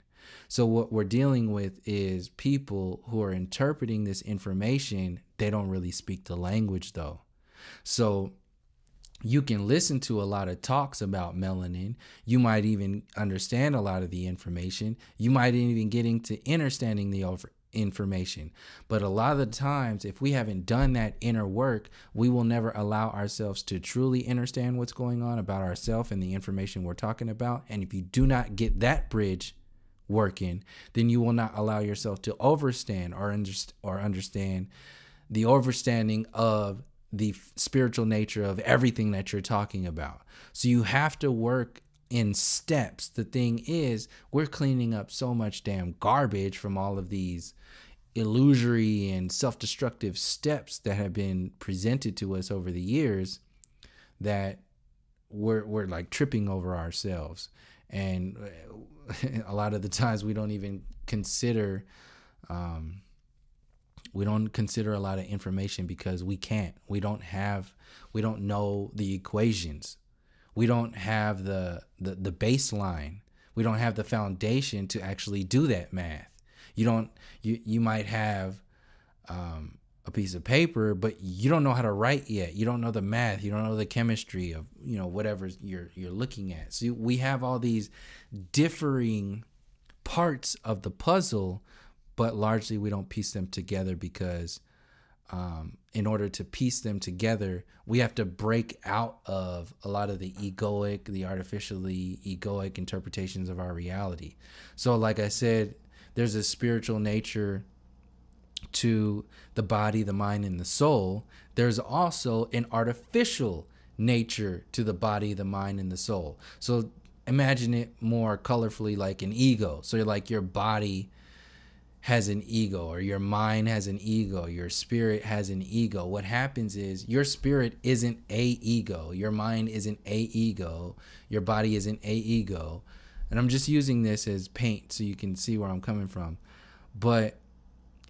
So what we're dealing with is people who are interpreting this information. They don't really speak the language though. So you can listen to a lot of talks about melanin. You might even understand a lot of the information. You might even get into understanding the information. But a lot of the times, if we haven't done that inner work, we will never allow ourselves to truly understand what's going on about ourselves and the information we're talking about. And if you do not get that bridge working, then you will not allow yourself to understand the overstanding of the spiritual nature of everything that you're talking about. So you have to work in steps. The thing is, we're cleaning up so much damn garbage from all of these illusory and self-destructive steps that have been presented to us over the years that we're like tripping over ourselves. And a lot of the times we don't even consider a lot of information because we can't. We don't know the equations. We don't have the baseline. We don't have the foundation to actually do that math. You might have a piece of paper, but you don't know how to write yet. You don't know the math. You don't know the chemistry of whatever you're looking at. So we have all these differing parts of the puzzle, but largely we don't piece them together because in order to piece them together, we have to break out of a lot of the artificially egoic interpretations of our reality. So like I said, there's a spiritual nature to the body, the mind, and the soul. There's also an artificial nature to the body, the mind, and the soul. So imagine it more colorfully like an ego. So like your body has an ego, or your mind has an ego, your spirit has an ego. What happens is your spirit isn't a ego, your mind isn't a ego, your body isn't a ego. And I'm just using this as paint so you can see where I'm coming from. But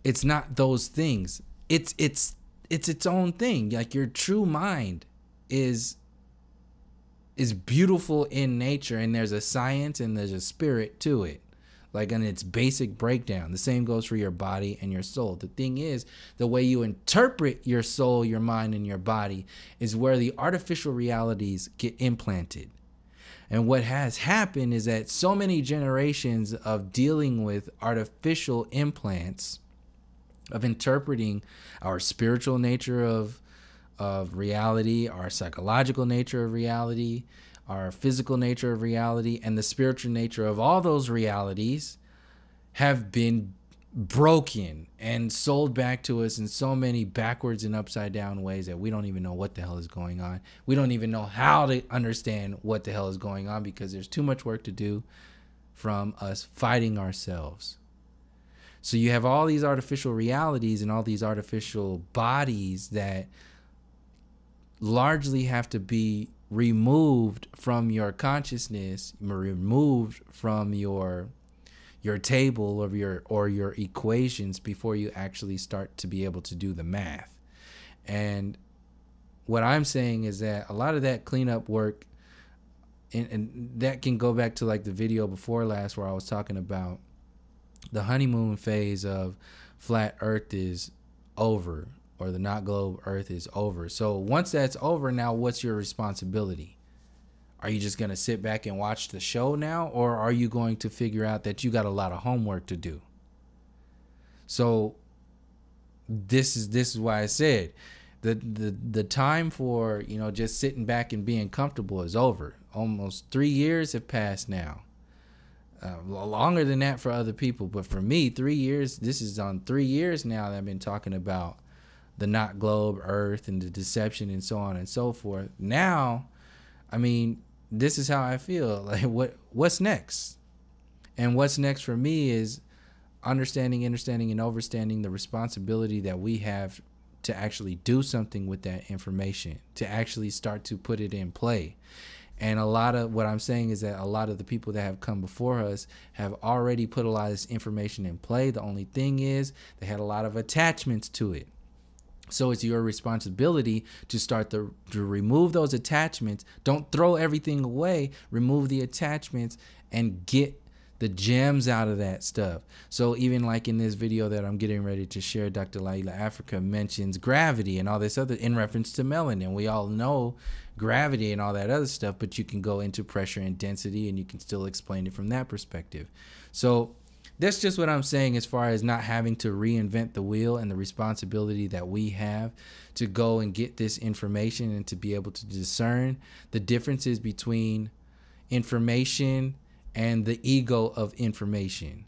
it's not those things. It's its own thing. Like your true mind is beautiful in nature, and there's a science and there's a spirit to it. like in its basic breakdown. The same goes for your body and your soul. The thing is, the way you interpret your soul, your mind, and your body is where the artificial realities get implanted. And what has happened is that so many generations of dealing with artificial implants, of interpreting our spiritual nature of reality, our psychological nature of reality, our physical nature of reality, and the spiritual nature of all those realities have been broken and sold back to us in so many backwards and upside down ways that we don't even know what the hell is going on. We don't even know how to understand what the hell is going on because there's too much work to do from us fighting ourselves. So you have all these artificial realities and all these artificial bodies that largely have to be removed from your consciousness, removed from your table of your equations before you actually start to be able to do the math. And what I'm saying is that a lot of that cleanup work, and that can go back to like the video before last where I was talking about the honeymoon phase of flat earth is over, or the not globe earth is over. So once that's over, now what's your responsibility? Are you just going to sit back and watch the show now? Or are you going to figure out that you got a lot of homework to do? So this is why I said the time for, just sitting back and being comfortable is over. Almost 3 years have passed now. Longer than that for other people. But for me, 3 years, this is on 3 years now that I've been talking about the not globe earth and the deception and so on and so forth. Now, I mean, this is how I feel. Like, what's next? And what's next for me is understanding, and overstanding the responsibility that we have to actually do something with that information, to actually start to put it in play. And a lot of what I'm saying is that a lot of the people that have come before us have already put a lot of this information in play. The only thing is they had a lot of attachments to it. So it's your responsibility to start to remove those attachments. Don't throw everything away. Remove the attachments and get the gems out of that stuff. So even like in this video that I'm getting ready to share, Dr. Llaila Afrika mentions gravity and all this other in reference to melanin. We all know gravity and all that other stuff, but you can go into pressure and density and you can still explain it from that perspective. So that's just what I'm saying as far as not having to reinvent the wheel, and the responsibility that we have to go and get this information and to be able to discern the differences between information and the ego of information,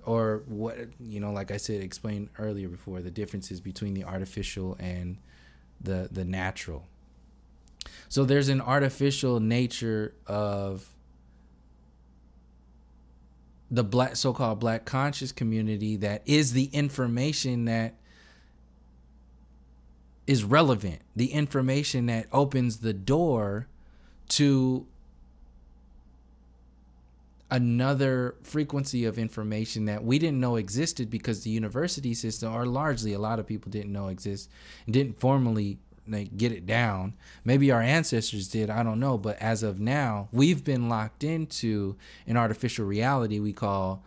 or what, like I said, explained earlier before, the differences between the artificial and the natural. So there's an artificial nature of the so-called black conscious community that is the information that is relevant, the information that opens the door to another frequency of information that we didn't know existed, because the university system, or largely a lot of people didn't know exists and didn't formally get it down. Maybe our ancestors did, I don't know, but as of now, we've been locked into an artificial reality we call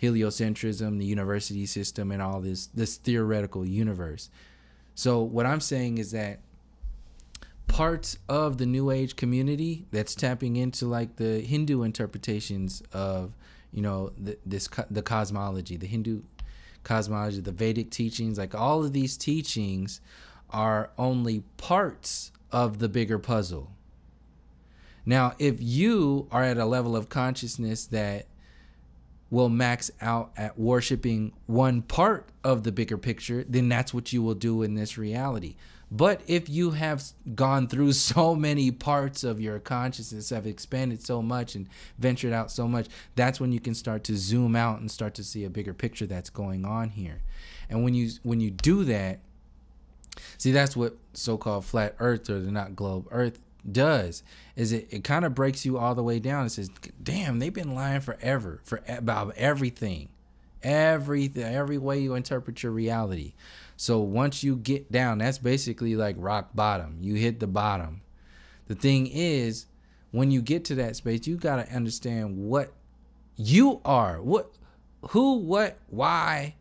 heliocentrism, the university system, and all this theoretical universe. So what I'm saying is that parts of the New Age community that's tapping into like the Hindu interpretations of, the cosmology, the Hindu cosmology, the Vedic teachings, like all of these teachings are only parts of the bigger puzzle. Now, if you are at a level of consciousness that will max out at worshiping one part of the bigger picture, then that's what you will do in this reality. But if you have gone through so many parts of your consciousness, have expanded so much and ventured out so much, that's when you can start to zoom out and start to see a bigger picture that's going on here. And when you do that, see, that's what so-called flat earth, or the not globe earth, does, is it kind of breaks you all the way down. It says, damn, they've been lying forever about everything, every way you interpret your reality. So once you get down, that's basically like rock bottom. You hit the bottom. The thing is, when you get to that space, you got to understand what you are. who, what, why,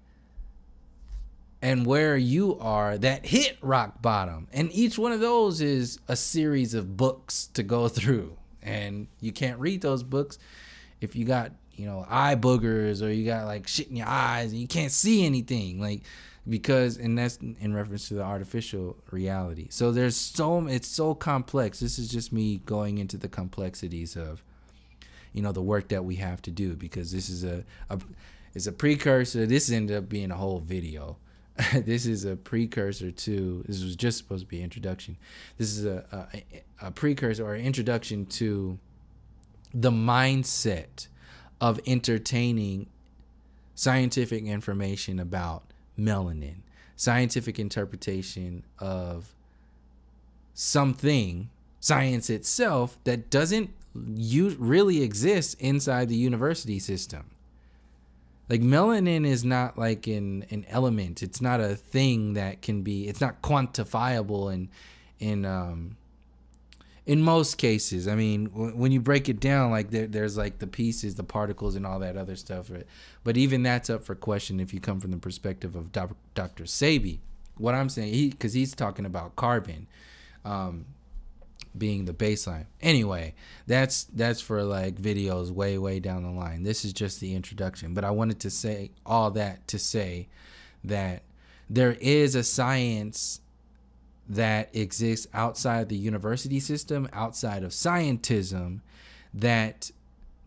and where you are that hit rock bottom. And each one of those is a series of books to go through. And you can't read those books if you got, eye boogers, or you got like shit in your eyes and you can't see anything. Like, because, and that's in reference to the artificial reality. So it's so complex. This is just me going into the complexities of, the work that we have to do, because this is a precursor. This ended up being a whole video. This is a precursor to, this was just supposed to be an introduction. This is a precursor or introduction to the mindset of entertaining scientific information about melanin, scientific interpretation of something, science itself, that doesn't really exist inside the university system. Like, melanin is not like an element. It's not a thing that can be, it's not quantifiable in most cases. I mean, when you break it down, like there's like the pieces, the particles, and all that other stuff. Right? But even that's up for question if you come from the perspective of Dr. Sebi. What I'm saying, because he's talking about carbon being the baseline. Anyway, that's for like videos way down the line. This is just the introduction. But I wanted to say all that to say that there is a science that exists outside the university system, outside of scientism, that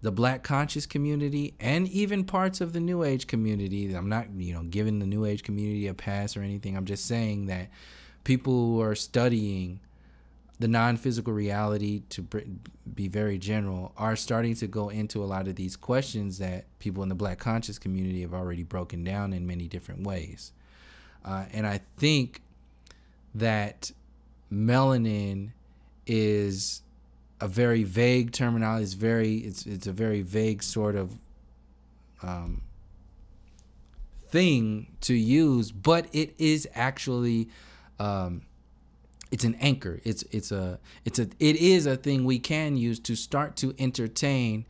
the Black conscious community and even parts of the New Age community, I'm not, giving the New Age community a pass or anything. I'm just saying that people who are studying the non-physical reality, to be very general, are starting to go into a lot of these questions that people in the Black conscious community have already broken down in many different ways. And I think that melanin is a very vague terminology. It's a very vague sort of thing to use, but it is actually it's an anchor. It is a thing we can use to start to entertain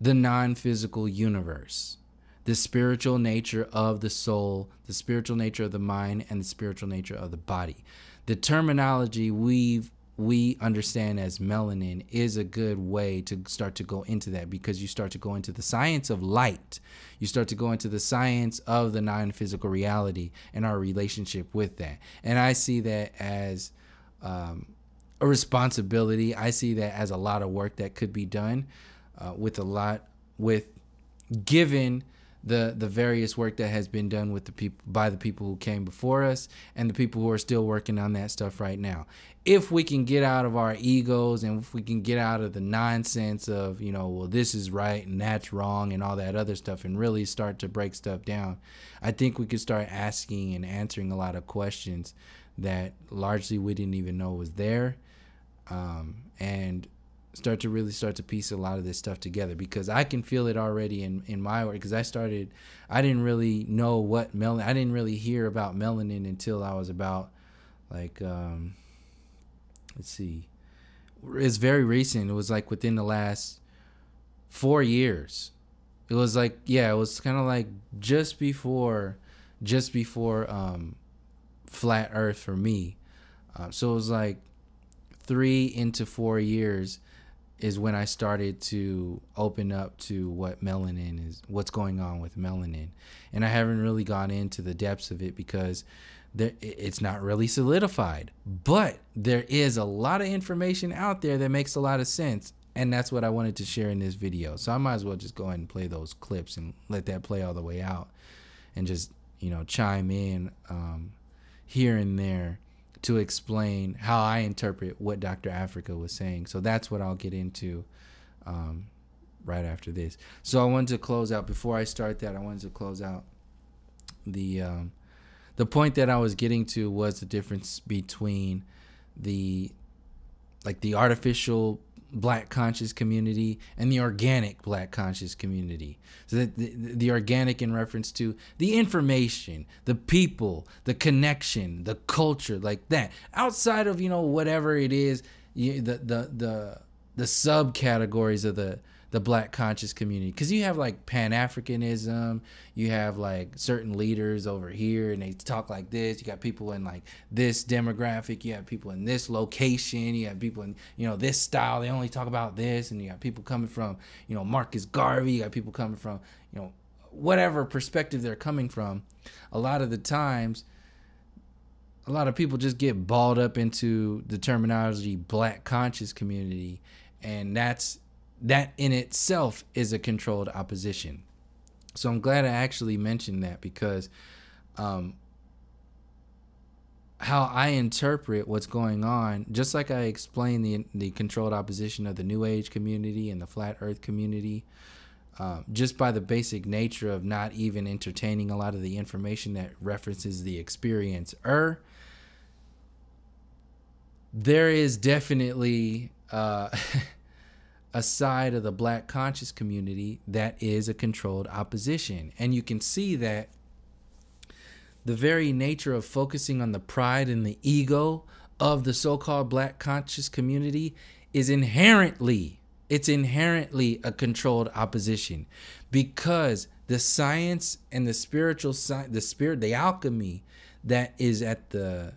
the non-physical universe, the spiritual nature of the soul, the spiritual nature of the mind, and the spiritual nature of the body. The terminology we understand as melanin is a good way to start to go into that, because you start to go into the science of light. You start to go into the science of the non-physical reality and our relationship with that. And I see that as a responsibility. I see that as a lot of work that could be done given the various work that has been done with the people, by the people who came before us, and the people who are still working on that stuff right now. If we can get out of our egos, and if we can get out of the nonsense of, well, this is right and that's wrong and all that other stuff, and really start to break stuff down, I think we could start asking and answering a lot of questions that largely we didn't even know was there, and start to piece a lot of this stuff together, because I can feel it already in my work. Because I didn't really know what melanin, I didn't really hear about melanin until I was about like, let's see, it's very recent. It was like within the last 4 years. It was like, it was kind of like just before flat earth for me. So it was like 3 into 4 years is when I started to open up to what melanin is, what's going on with melanin. And I haven't really gone into the depths of it because it's not really solidified. But there is a lot of information out there that makes a lot of sense. And that's what I wanted to share in this video. So I might as well just go ahead and play those clips and let that play all the way out, and just, chime in here and there to explain how I interpret what Dr. Afrika was saying. So that's what I'll get into right after this. So I wanted to close out, before I start that, I wanted to close out the point that I was getting to was the difference between the artificial Black conscious community and the organic Black conscious community. So that the organic in reference to the information, the people, the connection, the culture, like that. Outside of, whatever it is, the subcategories of the Black conscious community, because you have like Pan-Africanism, you have like certain leaders over here and they talk like this, you got people in like this demographic, you have people in this location, you have people in, you know, this style, they only talk about this, and you got people coming from, you know, Marcus Garvey, you got people coming from, you know, whatever perspective they're coming from. A lot of the times, a lot of people just get balled up into the terminology Black conscious community, and that in itself is a controlled opposition. So I'm glad I actually mentioned that, because how I interpret what's going on, just like I explained the controlled opposition of the New Age community and the Flat Earth community, just by the basic nature of not even entertaining a lot of the information that references the experiencer, there is definitely a side of the Black conscious community that is a controlled opposition. And you can see that the very nature of focusing on the pride and the ego of the so-called Black conscious community is inherently a controlled opposition, because the science and the spiritual side, the alchemy that is at the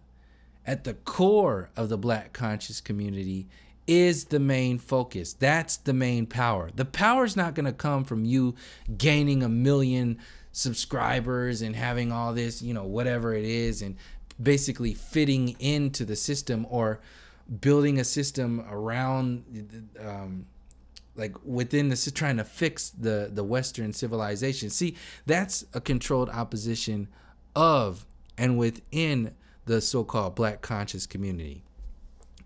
core of the Black conscious community is the main focus. That's the main power. The power's not going to come from you gaining 1 million subscribers and having all this, you know, whatever it is, and basically fitting into the system, or building a system around like within the, trying to fix the Western civilization. See, that's a controlled opposition of and within the so-called Black conscious community.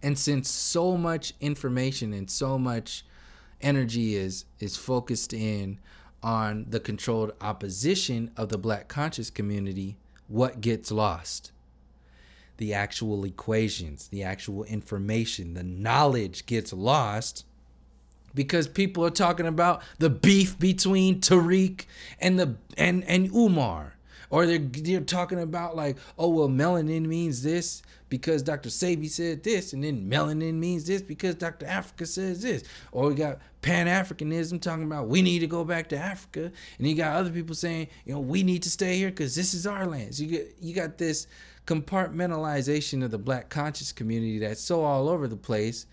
And since so much information and so much energy is focused in on the controlled opposition of the Black conscious community, what gets lost? The actual equations, the actual information, the knowledge gets lost, because people are talking about the beef between Tariq and Umar. Or they're talking about like, oh, well, melanin means this because Dr. Sebi said this, and then melanin means this because Dr. Afrika says this. Or we got Pan-Africanism talking about we need to go back to Africa, and you got other people saying, you know, we need to stay here because this is our land. So you got this compartmentalization of the Black conscious community that's so all over the place.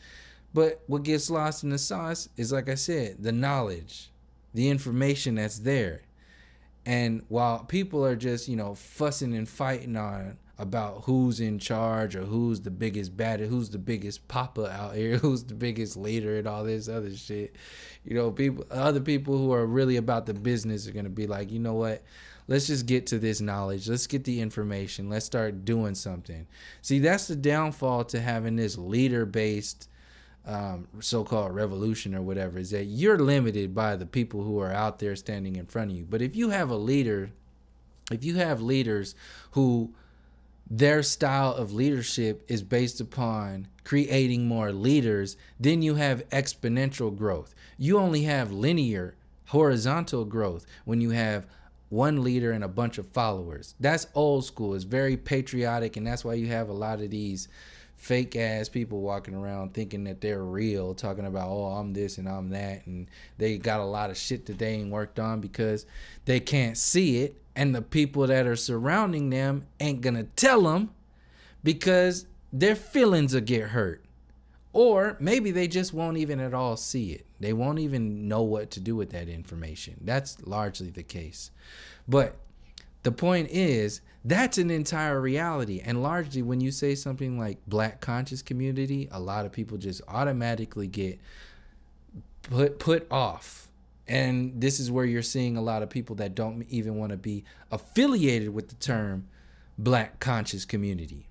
But what gets lost in the sauce is, like I said, the knowledge, the information that's there. And while people are just, you know, fussing and fighting on about who's in charge, or who's the biggest baddie, who's the biggest papa out here, who's the biggest leader, and all this other shit, you know, other people who are really about the business are going to be like, you know what, let's just get to this knowledge. Let's get the information. Let's start doing something. See, that's the downfall to having this leader-based so-called revolution or whatever, is that you're limited by the people who are out there standing in front of you. But if you have a leader, if you have leaders who their style of leadership is based upon creating more leaders, then you have exponential growth. You only have linear, horizontal growth when you have one leader and a bunch of followers. That's old school. It's very patriotic, and that's why you have a lot of these fake ass people walking around thinking that they're real, talking about, oh, I'm this and I'm that, and they got a lot of shit that they ain't worked on because they can't see it, and the people that are surrounding them ain't gonna tell them because their feelings will get hurt. Or maybe they just won't even at all see it. They won't even know what to do with that information. That's largely the case. But the point is, that's an entire reality. And largely when you say something like Black conscious community, a lot of people just automatically get put off. And this is where you're seeing a lot of people that don't even want to be affiliated with the term Black conscious community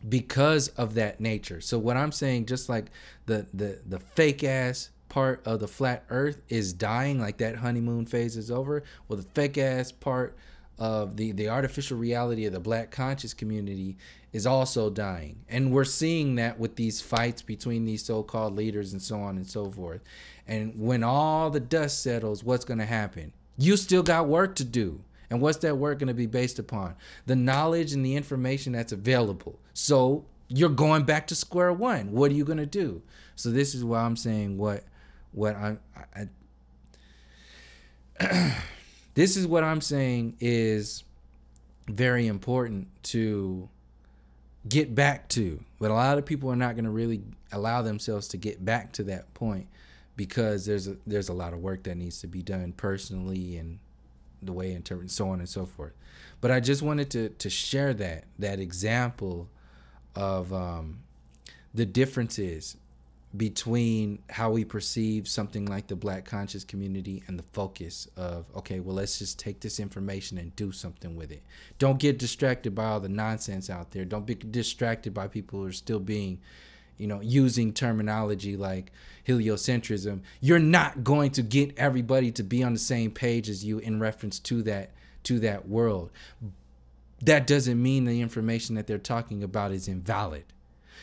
because of that nature. So what I'm saying, just like the fake ass part of the flat earth is dying, like that honeymoon phase is over, well, the fake ass part of the artificial reality of the Black conscious community is also dying. And we're seeing that with these fights between these so-called leaders and so on and so forth. And when all the dust settles, what's going to happen? You still got work to do. And what's that work going to be based upon? The knowledge and the information that's available. So you're going back to square one. What are you going to do? So this is why I'm saying what this is what I'm saying is very important to get back to, but a lot of people are not going to really allow themselves to get back to that point, because there's a lot of work that needs to be done personally and the way interpret, so on and so forth. But I just wanted to share that example of the differences between how we perceive something like the Black conscious community and the focus of, okay, well, let's just take this information and do something with it. Don't get distracted by all the nonsense out there. Don't be distracted by people who are still being, using terminology like heliocentrism. You're not going to get everybody to be on the same page as you in reference to that world. That doesn't mean the information that they're talking about is invalid.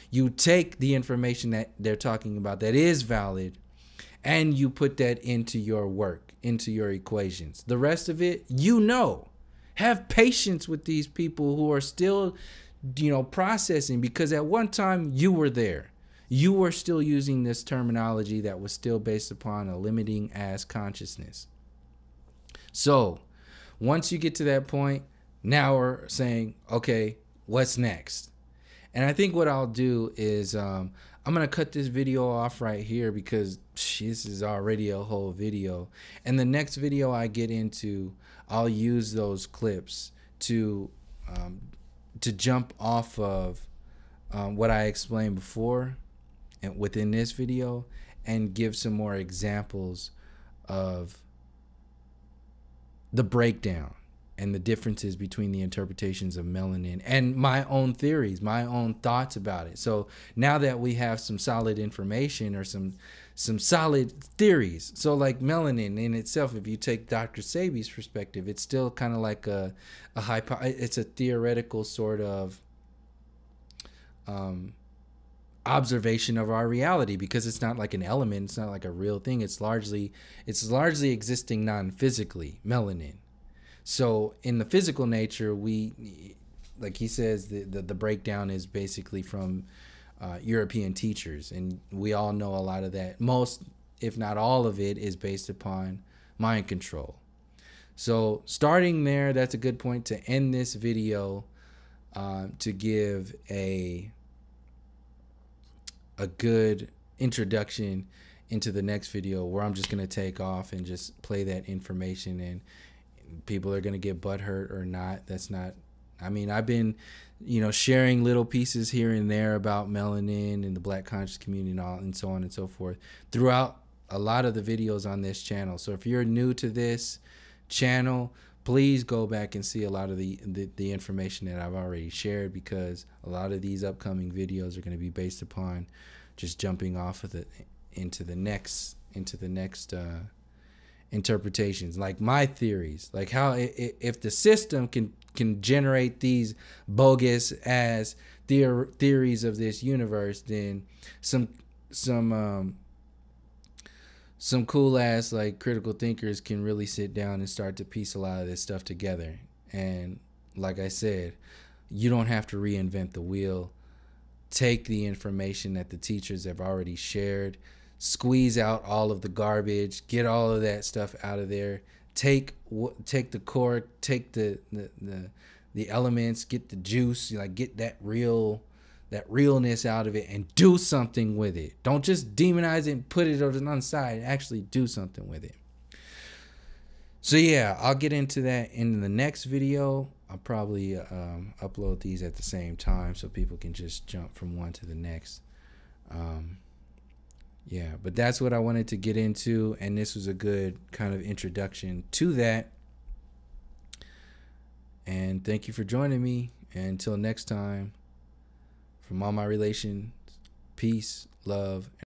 You take the information that they're talking about that is valid, and you put that into your work, into your equations. The rest of it, have patience with these people who are still, processing, because at one time you were there. You were still using this terminology that was still based upon a limiting ass consciousness. So once you get to that point, now we're saying, okay, what's next? And I think what I'll do is I'm going to cut this video off right here, because this is already a whole video. And the next video I get into, I'll use those clips to jump off of what I explained before and within this video, and give some more examples of the breakdown and the differences between the interpretations of melanin and my own theories, my own thoughts about it. So now that we have some solid information or some solid theories, so like melanin in itself, if you take Dr. Sebi's perspective, it's still kind of like it's a theoretical sort of observation of our reality, because it's not like an element, it's not like a real thing. It's largely existing non-physically, melanin. So in the physical nature, like he says, the breakdown is basically from European teachers, and we all know a lot of that. Most, if not all of it, is based upon mind control. So starting there, that's a good point to end this video, to give a good introduction into the next video, where I'm just going to take off and just play that information, and people are going to get butthurt or not. That's not, I mean, I've been, sharing little pieces here and there about melanin and the Black conscious community and all, and so on and so forth, throughout a lot of the videos on this channel. So if you're new to this channel, please go back and see a lot of the information that I've already shared, because a lot of these upcoming videos are going to be based upon just jumping off of into the next interpretations, like my theories, like how if the system can generate these bogus ass theories of this universe, then some cool ass like critical thinkers can really sit down and start to piece a lot of this stuff together. And like I said, you don't have to reinvent the wheel. Take the information that the teachers have already shared, squeeze out all of the garbage, get all of that stuff out of there. Take the core, take the elements, get the juice, get that realness out of it, and do something with it. Don't just demonize it and put it on the side. Actually do something with it. So yeah, I'll get into that in the next video. I'll probably upload these at the same time so people can just jump from one to the next. Yeah, but that's what I wanted to get into, and this was a good kind of introduction to that. And thank you for joining me. And until next time, from all my relations, peace, love, and